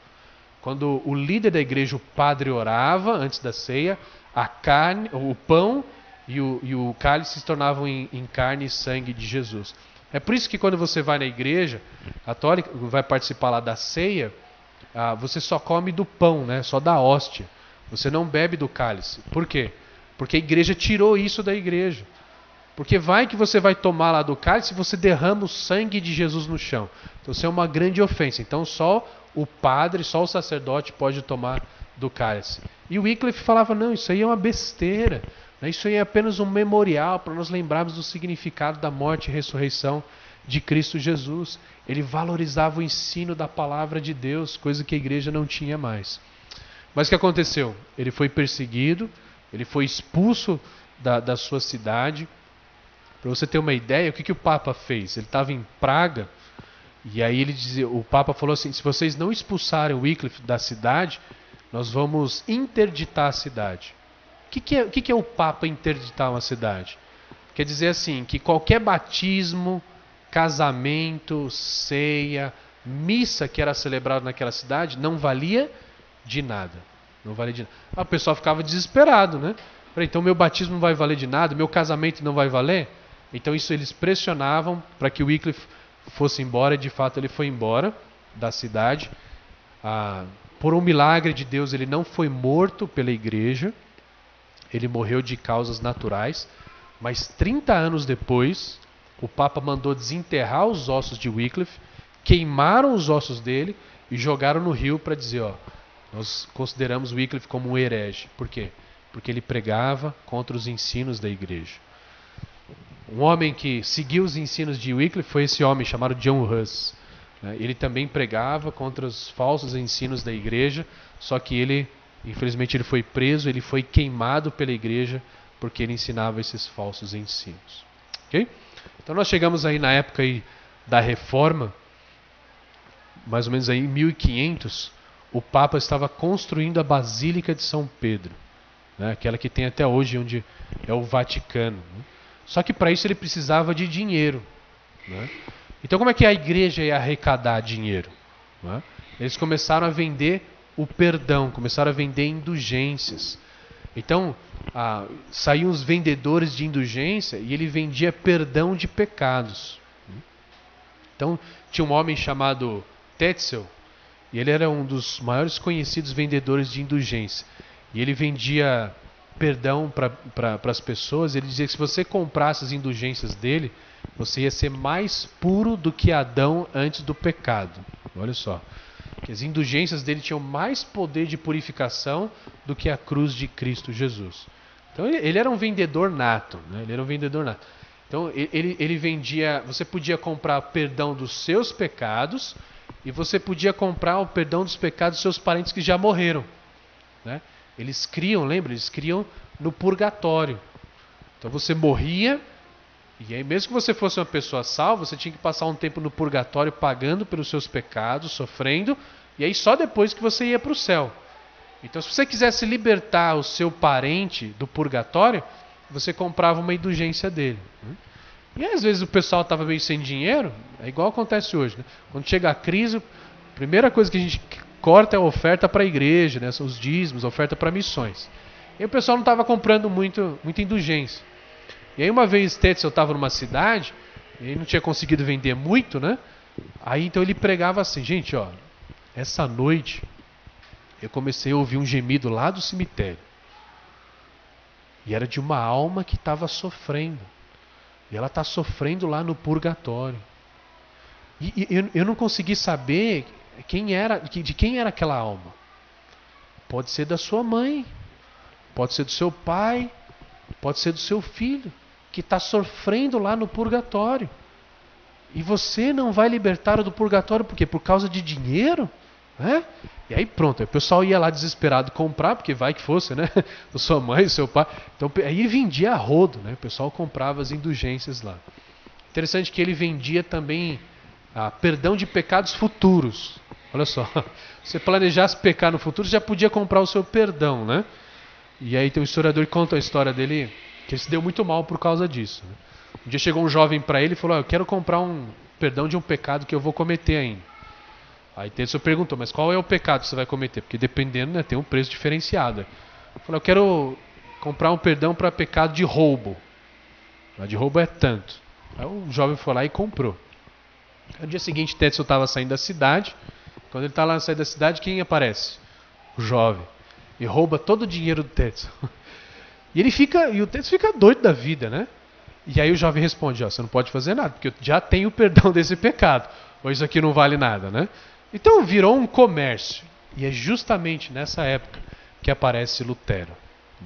Quando o líder da igreja, o padre, orava antes da ceia, a carne, o pão e o cálice se tornavam em carne e sangue de Jesus. É por isso que quando você vai na igreja católica, vai participar lá da ceia, você só come do pão, né? Só da hóstia. Você não bebe do cálice. Por quê? Porque a igreja tirou isso da igreja. Porque vai que você vai tomar lá do cálice e você derrama o sangue de Jesus no chão. Então isso é uma grande ofensa. Então só o padre, só o sacerdote pode tomar do cálice. E o Wycliffe falava, não, isso aí é uma besteira. Isso aí é apenas um memorial para nós lembrarmos do significado da morte e ressurreição de Cristo Jesus. Ele valorizava o ensino da palavra de Deus, coisa que a igreja não tinha mais. Mas o que aconteceu? Ele foi perseguido, ele foi expulso da sua cidade. Para você ter uma ideia, o que o Papa fez? Ele estava em Praga, e aí o Papa falou assim, se vocês não expulsarem o Wycliffe da cidade, nós vamos interditar a cidade. O que é o Papa interditar uma cidade? Quer dizer assim, que qualquer batismo, casamento, ceia, missa que era celebrada naquela cidade não valia de nada. Não valia de nada. O pessoal ficava desesperado, né? Então meu batismo não vai valer de nada, meu casamento não vai valer? Então isso eles pressionavam para que o Wycliffe fosse embora, e de fato ele foi embora da cidade. Por um milagre de Deus ele não foi morto pela igreja, ele morreu de causas naturais, mas 30 anos depois o Papa mandou desenterrar os ossos de Wycliffe, queimaram os ossos dele e jogaram no rio para dizer, nós consideramos Wycliffe como um herege. Por quê? Porque ele pregava contra os ensinos da igreja. Um homem que seguiu os ensinos de Wycliffe foi esse homem chamado John Huss. Ele também pregava contra os falsos ensinos da igreja, só que ele, infelizmente, ele foi preso, ele foi queimado pela igreja porque ele ensinava esses falsos ensinos. Ok? Então nós chegamos aí na época aí da Reforma, mais ou menos aí em 1500, o Papa estava construindo a Basílica de São Pedro, aquela que tem até hoje, onde é o Vaticano. Só que para isso ele precisava de dinheiro. Então como é que a igreja ia arrecadar dinheiro? Eles começaram a vender o perdão, começaram a vender indulgências. Então saíam os vendedores de indulgência e ele vendia perdão de pecados. Então tinha um homem chamado Tetzel, e ele era um dos maiores conhecidos vendedores de indulgência. E ele vendia perdão para as pessoas. Ele dizia que se você comprasse as indulgências dele, você ia ser mais puro do que Adão antes do pecado. Olha só. Que as indulgências dele tinham mais poder de purificação do que a cruz de Cristo Jesus. Então ele era um vendedor nato. Ele era um vendedor nato. Então ele vendia, você podia comprar perdão dos seus pecados e você podia comprar o perdão dos pecados dos seus parentes que já morreram. Eles criam, lembra? Eles criam no purgatório. Então você morria, e aí mesmo que você fosse uma pessoa salva, você tinha que passar um tempo no purgatório pagando pelos seus pecados, sofrendo, e aí só depois que você ia para o céu. Então se você quisesse libertar o seu parente do purgatório, você comprava uma indulgência dele. E às vezes o pessoal estava meio sem dinheiro, é igual acontece hoje. Quando chega a crise, a primeira coisa que a gente corta é a oferta para a igreja, são os dízimos, a oferta para missões. E o pessoal não estava comprando muita indulgência. E aí uma vez Tetzel estava numa cidade, e ele não tinha conseguido vender muito, Aí então ele pregava assim, gente, essa noite eu comecei a ouvir um gemido lá do cemitério. E era de uma alma que estava sofrendo. E ela está sofrendo lá no purgatório. E eu não consegui saber de quem era aquela alma. Pode ser da sua mãe, pode ser do seu pai, pode ser do seu filho, que está sofrendo lá no purgatório. E você não vai libertar do purgatório por quê? Por causa de dinheiro? E aí pronto, o pessoal ia lá desesperado comprar, porque vai que fosse, da sua mãe, do seu pai. Então aí vendia a rodo, o pessoal comprava as indulgências lá. Interessante que ele vendia também perdão de pecados futuros. Olha só, se você planejasse pecar no futuro, já podia comprar o seu perdão, E aí tem um historiador que conta a história dele, que ele se deu muito mal por causa disso. Um dia chegou um jovem para ele e falou, eu quero comprar um perdão de um pecado que eu vou cometer ainda. Aí Tetzel perguntou, mas qual é o pecado que você vai cometer? Porque dependendo, tem um preço diferenciado. Ele falou, eu quero comprar um perdão para pecado de roubo. Mas de roubo é tanto. Aí o jovem foi lá e comprou. No dia seguinte, Tetzel estava saindo da cidade. Quando ele está lá saindo da cidade, quem aparece? O jovem. E rouba todo o dinheiro do Tetzel. E o Tetzel fica doido da vida, E aí o jovem responde, você não pode fazer nada, porque eu já tenho o perdão desse pecado. Ou isso aqui não vale nada, Então virou um comércio. E é justamente nessa época que aparece Lutero,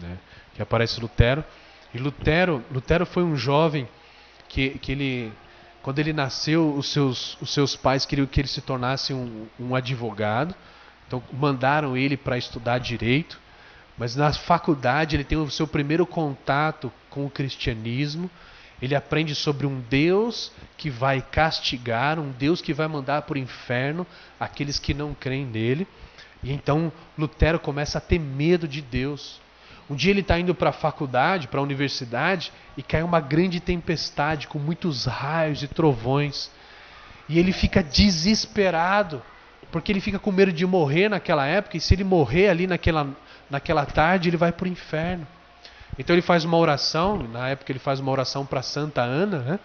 né? Que aparece Lutero. E Lutero foi um jovem que ele, quando ele nasceu, os seus pais queriam que ele se tornasse um advogado. Então mandaram ele para estudar direito. Mas na faculdade ele tem o seu primeiro contato com o cristianismo. Ele aprende sobre um Deus que vai castigar, um Deus que vai mandar para o inferno aqueles que não creem nele. E então Lutero começa a ter medo de Deus. Um dia ele está indo para a faculdade, para a universidade, e cai uma grande tempestade com muitos raios e trovões. E ele fica desesperado, porque ele fica com medo de morrer naquela época, e se ele morrer ali naquela tarde, ele vai para o inferno. Então ele faz uma oração, na época ele faz uma oração para Santa Ana, né?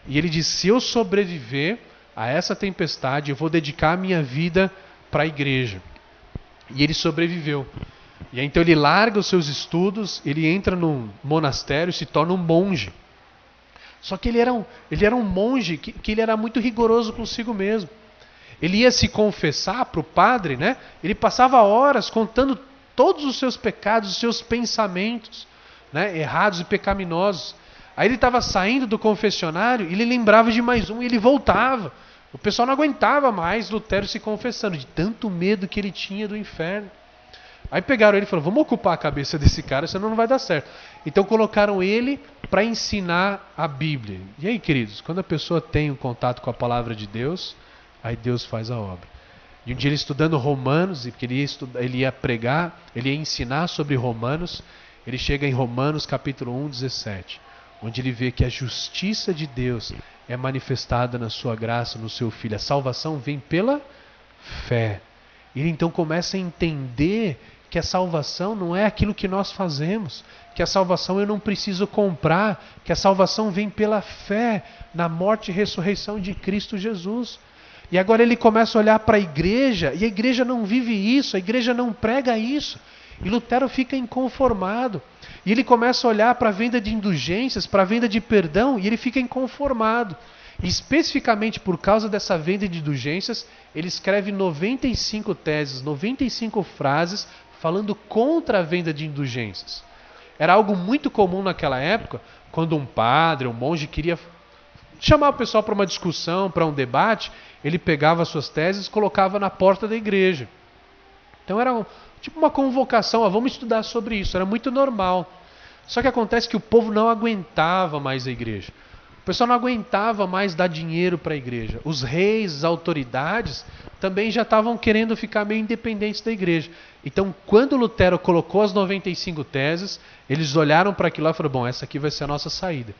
E ele diz: se eu sobreviver a essa tempestade, eu vou dedicar a minha vida para a igreja. E ele sobreviveu. E aí, então ele larga os seus estudos, ele entra num monastério e se torna um monge. Só que ele era um monge que ele era muito rigoroso consigo mesmo. Ele ia se confessar para o padre, né? Ele passava horas contando todos os seus pecados, os seus pensamentos, né, errados e pecaminosos. Aí ele estava saindo do confessionário e ele lembrava de mais um e ele voltava. O pessoal não aguentava mais Lutero se confessando, de tanto medo que ele tinha do inferno. Aí pegaram ele e falaram: vamos ocupar a cabeça desse cara, senão não vai dar certo. Então colocaram ele para ensinar a Bíblia. E aí, queridos, quando a pessoa tem um contato com a palavra de Deus, aí Deus faz a obra. E um dia ele estudando Romanos, porque ele ia pregar, ele ia ensinar sobre Romanos, ele chega em Romanos capítulo 1, 17, onde ele vê que a justiça de Deus é manifestada na sua graça, no seu Filho. A salvação vem pela fé. Ele então começa a entender que a salvação não é aquilo que nós fazemos, que a salvação eu não preciso comprar, que a salvação vem pela fé na morte e ressurreição de Cristo Jesus. E agora ele começa a olhar para a igreja, e a igreja não vive isso, a igreja não prega isso. E Lutero fica inconformado. E ele começa a olhar para a venda de indulgências, para a venda de perdão, e ele fica inconformado. E especificamente por causa dessa venda de indulgências, ele escreve 95 teses, 95 frases, falando contra a venda de indulgências. Era algo muito comum naquela época, quando um padre, um monge queria chamar o pessoal para uma discussão, para um debate, ele pegava suas teses e colocava na porta da igreja. Então era tipo uma convocação: vamos estudar sobre isso, era muito normal. Só que acontece que o povo não aguentava mais a igreja. O pessoal não aguentava mais dar dinheiro para a igreja. Os reis, as autoridades, também já estavam querendo ficar meio independentes da igreja. Então, quando Lutero colocou as 95 teses, eles olharam para aquilo lá e falaram: bom, essa aqui vai ser a nossa saída.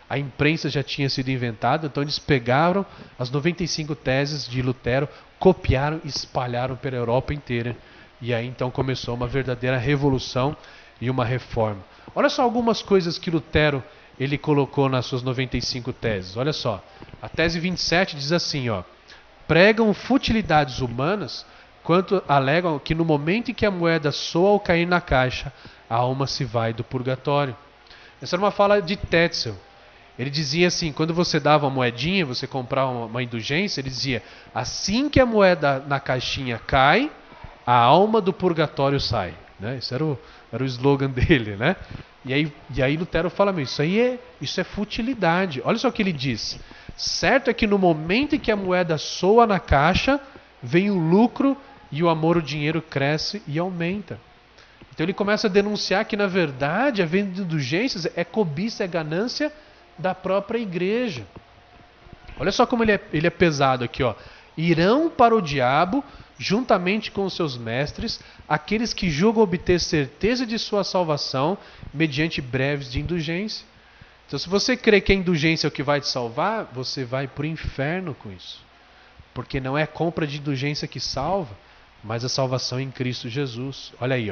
A imprensa já tinha sido inventada, então eles pegaram as 95 teses de Lutero, copiaram e espalharam pela Europa inteira. E aí então começou uma verdadeira revolução e uma reforma. Olha só algumas coisas que Lutero ele colocou nas suas 95 teses. Olha só, a tese 27 diz assim, pregam futilidades humanas quanto alegam que no momento em que a moeda soa ao cair na caixa, a alma se vai do purgatório. Essa era uma fala de Tetzel. Ele dizia assim: quando você dava uma moedinha, você comprava uma indulgência, ele dizia: assim que a moeda na caixinha cai, a alma do purgatório sai. Né? Esse era o slogan dele. Né? E aí Lutero fala: isso é futilidade. Olha só o que ele diz: certo é que no momento em que a moeda soa na caixa, vem o lucro e o amor ao dinheiro cresce e aumenta. Então ele começa a denunciar que na verdade a venda de indulgências é cobiça, é ganância da própria igreja. Olha só como ele é pesado aqui. Irão para o diabo, juntamente com os seus mestres, aqueles que julgam obter certeza de sua salvação mediante breves de indulgência. Então se você crê que a indulgência é o que vai te salvar, você vai para o inferno com isso. Porque não é a compra de indulgência que salva, mas a salvação em Cristo Jesus. Olha aí,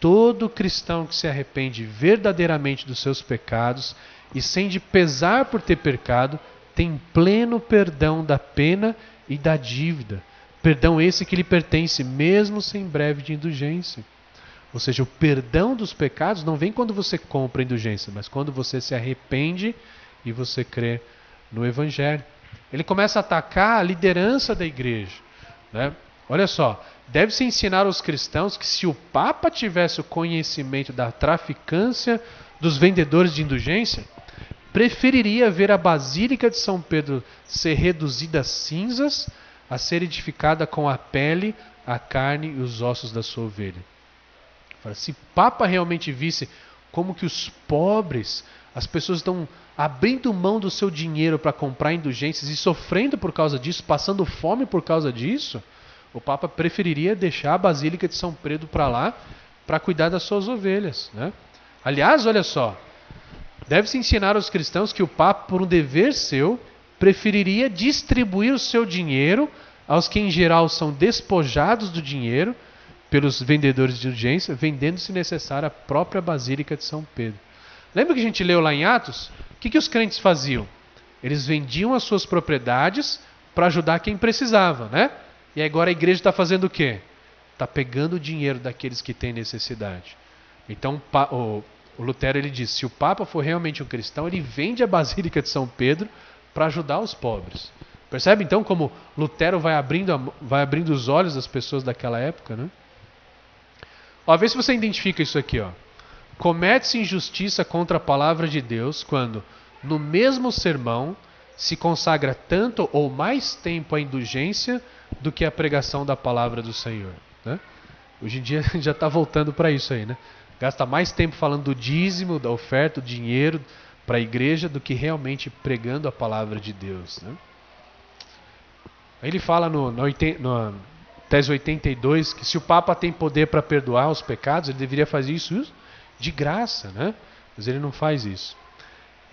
todo cristão que se arrepende verdadeiramente dos seus pecados e sente pesar por ter pecado, tem pleno perdão da pena e da dívida. Perdão esse que lhe pertence mesmo sem breve de indulgência. Ou seja, o perdão dos pecados não vem quando você compra a indulgência, mas quando você se arrepende e você crê no Evangelho. Ele começa a atacar a liderança da igreja. Né? Olha só, Deve-se ensinar aos cristãos que se o Papa tivesse o conhecimento da traficância dos vendedores de indulgência, preferiria ver a Basílica de São Pedro ser reduzida a cinzas, a ser edificada com a pele, a carne e os ossos da sua ovelha. Se Papa realmente visse como que os pobres, as pessoas estão abrindo mão do seu dinheiro para comprar indulgências e sofrendo por causa disso, passando fome por causa disso, o Papa preferiria deixar a Basílica de São Pedro para lá para cuidar das suas ovelhas, né? Aliás, olha só, deve-se ensinar aos cristãos que o Papa, por um dever seu, preferiria distribuir o seu dinheiro aos que em geral são despojados do dinheiro pelos vendedores de indulgência, vendendo, se necessário, a própria Basílica de São Pedro. Lembra que a gente leu lá em Atos? O que os crentes faziam? Eles vendiam as suas propriedades para ajudar quem precisava, né? E agora a igreja está fazendo o quê? Está pegando o dinheiro daqueles que têm necessidade. Então o Lutero ele diz, se o Papa for realmente um cristão, ele vende a Basílica de São Pedro para ajudar os pobres. Percebe então como Lutero vai abrindo os olhos das pessoas daquela época, né? Ó, vê se você identifica isso aqui, ó. Comete-se injustiça contra a palavra de Deus quando, no mesmo sermão, se consagra tanto ou mais tempo à indulgência do que à pregação da palavra do Senhor, né? Hoje em dia a gente já está voltando para isso aí, né? Gasta mais tempo falando do dízimo, da oferta, do dinheiro para a igreja do que realmente pregando a palavra de Deus, né? Aí ele fala na tese 82 que se o Papa tem poder para perdoar os pecados, ele deveria fazer isso de graça, né? Mas ele não faz isso.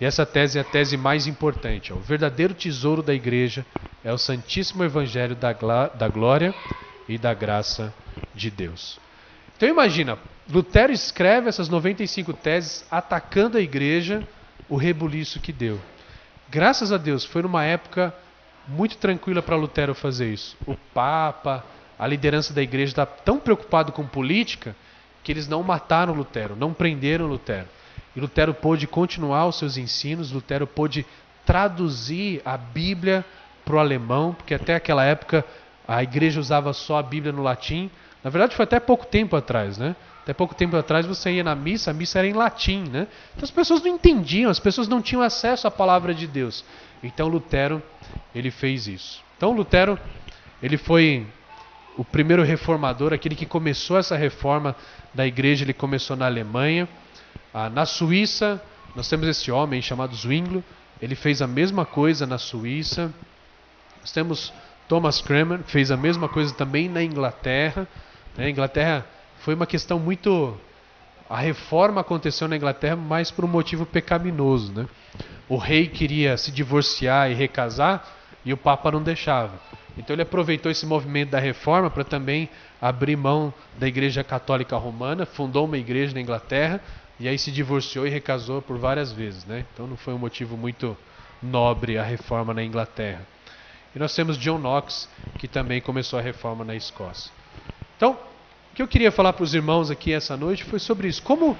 E essa tese é a tese mais importante. Ó. O verdadeiro tesouro da igreja é o Santíssimo Evangelho da glória e da graça de Deus. Então imagina, Lutero escreve essas 95 teses atacando a igreja, o rebuliço que deu. Graças a Deus, foi numa época muito tranquila para Lutero fazer isso. O Papa, a liderança da igreja está tão preocupado com política que eles não mataram Lutero, não prenderam Lutero. E Lutero pôde continuar os seus ensinos, Lutero pôde traduzir a Bíblia para o alemão, porque até aquela época a igreja usava só a Bíblia no latim. Na verdade foi até pouco tempo atrás, né? Até pouco tempo atrás você ia na missa, a missa era em latim, né? Então as pessoas não entendiam, as pessoas não tinham acesso à palavra de Deus. Então Lutero, ele fez isso. Então Lutero, ele foi o primeiro reformador, aquele que começou essa reforma da igreja, ele começou na Alemanha. Na Suíça, nós temos esse homem chamado Zwinglio, ele fez a mesma coisa na Suíça. Nós temos Thomas Cranmer, que fez a mesma coisa também na Inglaterra. Na Inglaterra foi uma questão muito... A reforma aconteceu na Inglaterra mais por um motivo pecaminoso, né? O rei queria se divorciar e recasar e o Papa não deixava. Então ele aproveitou esse movimento da reforma para também abrir mão da Igreja Católica Romana, fundou uma igreja na Inglaterra e aí se divorciou e recasou por várias vezes, né? Então não foi um motivo muito nobre a reforma na Inglaterra. E nós temos John Knox, que também começou a reforma na Escócia. Então, o que eu queria falar para os irmãos aqui essa noite foi sobre isso. Como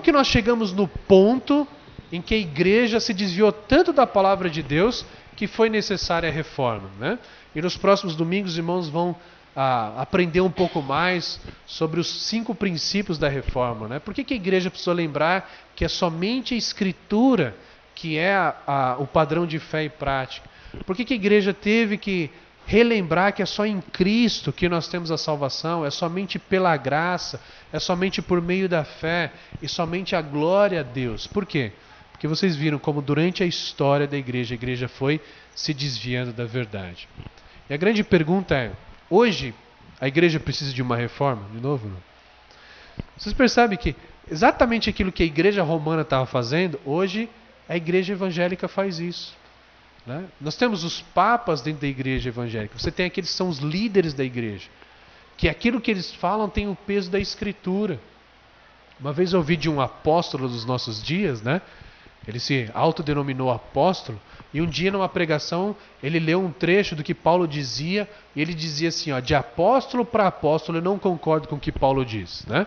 que nós chegamos no ponto em que a igreja se desviou tanto da palavra de Deus que foi necessária a reforma, né? E nos próximos domingos os irmãos vão aprender um pouco mais sobre os 5 princípios da reforma, né? Por que a igreja precisou lembrar que é somente a Escritura que é o padrão de fé e prática? Por que a igreja teve que relembrar que é só em Cristo que nós temos a salvação, é somente pela graça, é somente por meio da fé e somente a glória a Deus? Por quê? Porque vocês viram como durante a história da igreja, a igreja foi se desviando da verdade. E a grande pergunta é, hoje a igreja precisa de uma reforma? De novo, não? Vocês percebem que exatamente aquilo que a igreja romana estava fazendo, hoje a igreja evangélica faz isso, né? Nós temos os papas dentro da igreja evangélica. Você tem aqueles que são os líderes da igreja, que aquilo que eles falam tem o peso da Escritura. Uma vez eu ouvi de um apóstolo dos nossos dias, né? Ele se autodenominou apóstolo, e um dia numa pregação ele leu um trecho do que Paulo dizia, e ele dizia assim, ó, de apóstolo para apóstolo eu não concordo com o que Paulo diz, né?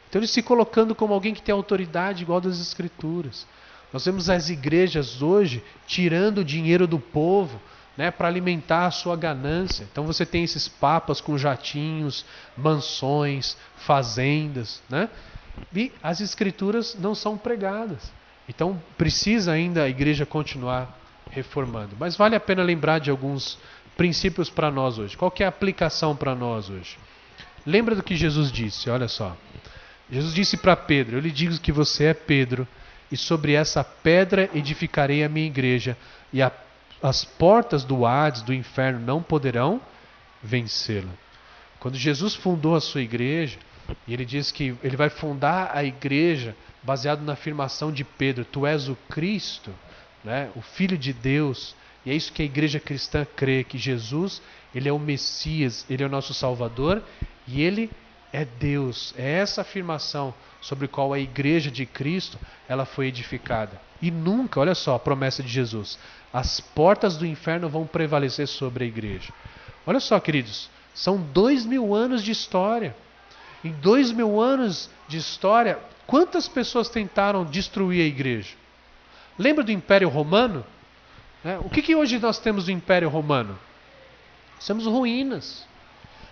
Então ele se colocando como alguém que tem autoridade igual das Escrituras. Nós vemos as igrejas hoje tirando o dinheiro do povo, né, para alimentar a sua ganância. Então você tem esses papas com jatinhos, mansões, fazendas, né? E as escrituras não são pregadas. Então precisa ainda a igreja continuar reformando. Mas vale a pena lembrar de alguns princípios para nós hoje. Qual que é a aplicação para nós hoje? Lembra do que Jesus disse, olha só. Jesus disse para Pedro: eu lhe digo que você é Pedro, e sobre essa pedra edificarei a minha igreja, e as portas do Hades, do inferno, não poderão vencê-la. Quando Jesus fundou a sua igreja, e ele diz que ele vai fundar a igreja baseado na afirmação de Pedro: tu és o Cristo, né, o Filho de Deus. E é isso que a igreja cristã crê, que Jesus, ele é o Messias, ele é o nosso Salvador, e ele é Deus. É essa afirmação sobre a qual a igreja de Cristo ela foi edificada. E nunca, olha só a promessa de Jesus, as portas do inferno vão prevalecer sobre a igreja. Olha só, queridos, são 2000 anos de história. Em 2000 anos de história, quantas pessoas tentaram destruir a igreja? Lembra do Império Romano? O que hoje nós temos do Império Romano? Nós temos ruínas.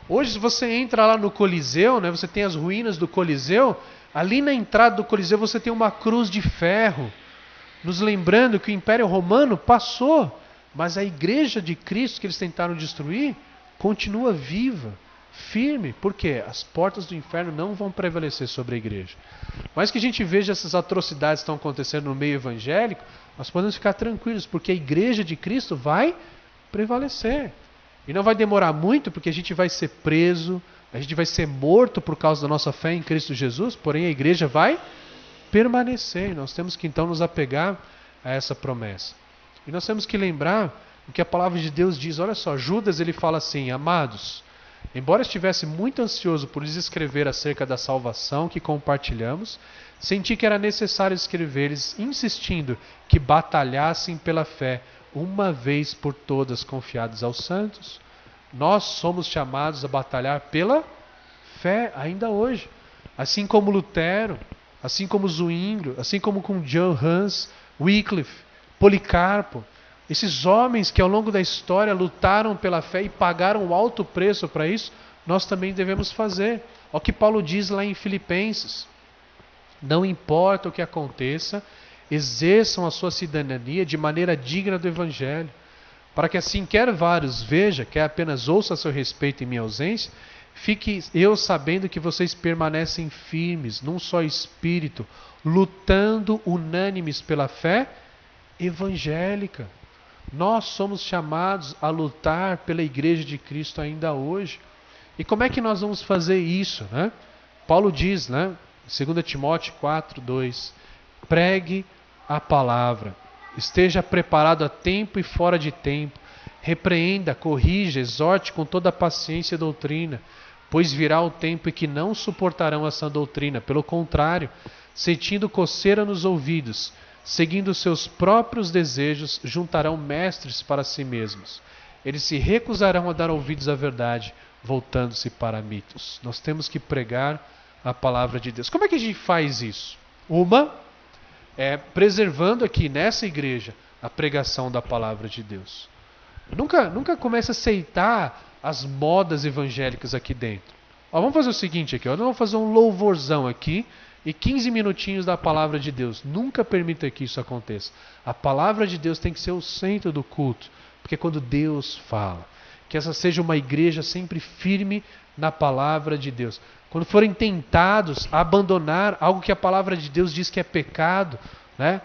Hoje, se você entra lá no Coliseu, né, você tem as ruínas do Coliseu. Ali na entrada do Coliseu você tem uma cruz de ferro, nos lembrando que o Império Romano passou, mas a igreja de Cristo que eles tentaram destruir continua viva, firme. Por quê? As portas do inferno não vão prevalecer sobre a igreja. Mas que a gente veja essas atrocidades que estão acontecendo no meio evangélico, nós podemos ficar tranquilos, porque a igreja de Cristo vai prevalecer. E não vai demorar muito, porque a gente vai ser preso, a gente vai ser morto por causa da nossa fé em Cristo Jesus, porém a igreja vai permanecer. E nós temos que então nos apegar a essa promessa. E nós temos que lembrar o que a palavra de Deus diz. Olha só, Judas ele fala assim: amados, embora estivesse muito ansioso por lhes escrever acerca da salvação que compartilhamos, senti que era necessário escrever-lhes, insistindo que batalhassem pela fé, uma vez por todas confiados aos santos. Nós somos chamados a batalhar pela fé ainda hoje. Assim como Lutero, assim como Zwinglio, assim como com John Hus, Wycliffe, Policarpo. Esses homens que ao longo da história lutaram pela fé e pagaram um alto preço para isso, nós também devemos fazer. Olha o que Paulo diz lá em Filipenses: não importa o que aconteça, exerçam a sua cidadania de maneira digna do Evangelho, para que assim quer vários veja, quer apenas ouça a seu respeito em minha ausência, fique eu sabendo que vocês permanecem firmes, num só espírito, lutando unânimes pela fé evangélica. Nós somos chamados a lutar pela igreja de Cristo ainda hoje. E como é que nós vamos fazer isso, né? Paulo diz, né, 2 Timóteo 4:2, pregue a palavra, esteja preparado a tempo e fora de tempo, repreenda, corrija, exorte com toda a paciência e doutrina, pois virá o tempo em que não suportarão essa doutrina, pelo contrário, sentindo coceira nos ouvidos, seguindo seus próprios desejos, juntarão mestres para si mesmos. Eles se recusarão a dar ouvidos à verdade, voltando-se para mitos. Nós temos que pregar a palavra de Deus. Como é que a gente faz isso? Uma é preservando aqui nessa igreja a pregação da palavra de Deus. Nunca comece a aceitar as modas evangélicas aqui dentro. Vamos fazer o seguinte aqui, nós vamos fazer um louvorzão aqui e 15 minutinhos da palavra de Deus. Nunca permita que isso aconteça. A palavra de Deus tem que ser o centro do culto, porque é quando Deus fala. Que essa seja uma igreja sempre firme na palavra de Deus. Quando forem tentados a abandonar algo que a palavra de Deus diz que é pecado, né,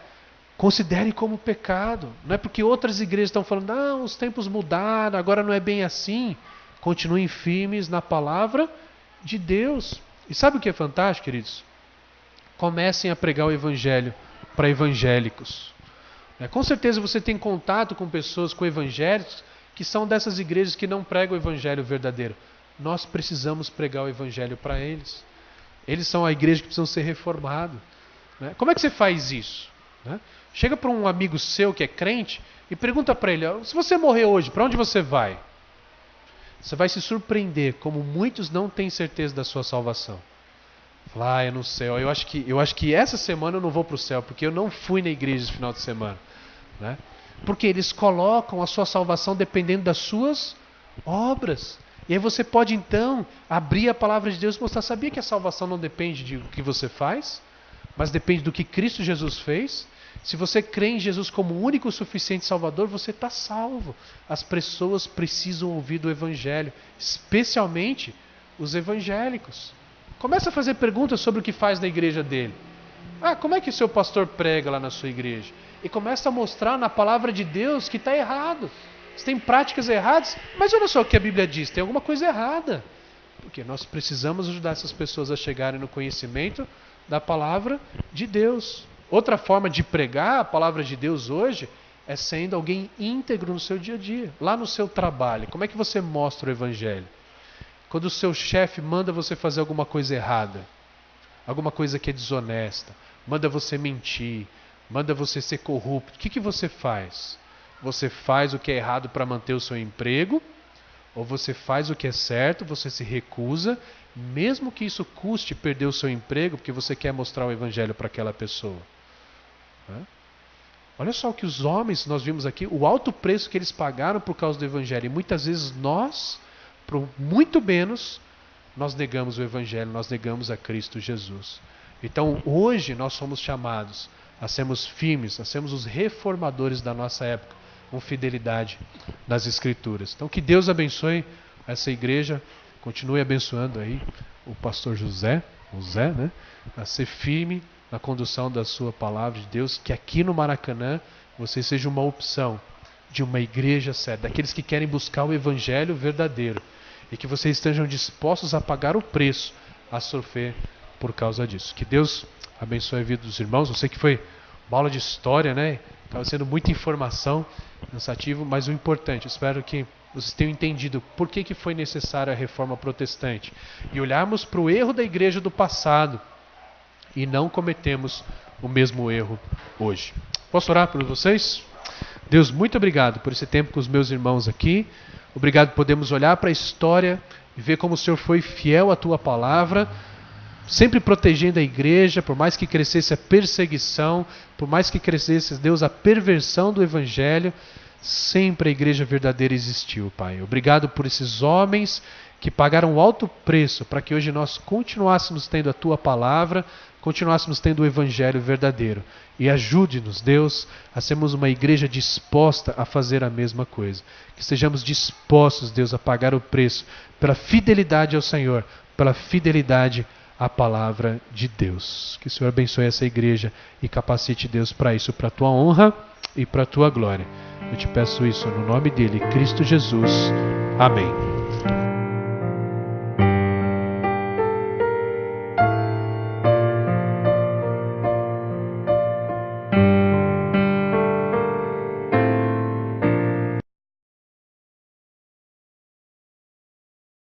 considere como pecado. Não é porque outras igrejas estão falando, não, os tempos mudaram, agora não é bem assim. Continuem firmes na palavra de Deus. E sabe o que é fantástico, queridos? Comecem a pregar o evangelho para evangélicos. Com certeza você tem contato com pessoas, com evangélicos, que são dessas igrejas que não pregam o evangelho verdadeiro. Nós precisamos pregar o evangelho para eles. Eles são a igreja que precisam ser reformados. Como é que você faz isso? Chega para um amigo seu que é crente e pergunta para ele, se você morrer hoje, para onde você vai? Você vai se surpreender como muitos não têm certeza da sua salvação. Fala, eu não sei, eu acho que essa semana eu não vou para o céu, porque eu não fui na igreja esse final de semana. Porque eles colocam a sua salvação dependendo das suas obras. E aí você pode então abrir a palavra de Deus e mostrar, sabia que a salvação não depende do que você faz, mas depende do que Cristo Jesus fez? Se você crê em Jesus como o único e suficiente Salvador, você está salvo. As pessoas precisam ouvir do Evangelho, especialmente os evangélicos. Começa a fazer perguntas sobre o que faz na igreja dele. Como é que o seu pastor prega lá na sua igreja? E começa a mostrar na palavra de Deus que está errado. Você tem práticas erradas, mas olha só o que a Bíblia diz, tem alguma coisa errada. Porque nós precisamos ajudar essas pessoas a chegarem no conhecimento da palavra de Deus. Outra forma de pregar a palavra de Deus hoje é sendo alguém íntegro no seu dia a dia, lá no seu trabalho. Como é que você mostra o Evangelho? Quando o seu chefe manda você fazer alguma coisa errada, alguma coisa que é desonesta, manda você mentir, manda você ser corrupto, o que você faz? Você faz o que é errado para manter o seu emprego? Ou você faz o que é certo, você se recusa, mesmo que isso custe perder o seu emprego, porque você quer mostrar o Evangelho para aquela pessoa? Olha só o que os homens, nós vimos aqui, o alto preço que eles pagaram por causa do Evangelho. E muitas vezes nós, por muito menos, nós negamos o Evangelho, nós negamos a Cristo Jesus. Então hoje nós somos chamados a sermos firmes, a sermos os reformadores da nossa época, com fidelidade nas Escrituras. Então que Deus abençoe essa igreja, continue abençoando aí o pastor José, né, a ser firme na condução da sua palavra de Deus, que aqui no Maracanã você seja uma opção de uma igreja séria, daqueles que querem buscar o Evangelho verdadeiro, e que vocês estejam dispostos a pagar o preço a sofrer por causa disso. Que Deus abençoe a vida dos irmãos. Eu sei que foi uma aula de história, né? Estava sendo muita informação, cansativo, mas o importante, eu espero que vocês tenham entendido por que foi necessária a reforma protestante e olharmos para o erro da igreja do passado e não cometemos o mesmo erro hoje. Posso orar por vocês? Deus, muito obrigado por esse tempo com os meus irmãos aqui. Obrigado por podermos olhar para a história e ver como o Senhor foi fiel à tua palavra, sempre protegendo a igreja, por mais que crescesse a perseguição, por mais que crescesse, Deus, a perversão do Evangelho, sempre a igreja verdadeira existiu, Pai. Obrigado por esses homens que pagaram um alto preço para que hoje nós continuássemos tendo a tua palavra, continuássemos tendo o Evangelho verdadeiro. E ajude-nos, Deus, a sermos uma igreja disposta a fazer a mesma coisa. Que estejamos dispostos, Deus, a pagar o preço pela fidelidade ao Senhor, pela fidelidade à palavra de Deus. Que o Senhor abençoe essa igreja e capacite, Deus, para isso, para a tua honra e para a tua glória. Eu te peço isso no nome dele, Cristo Jesus. Amém.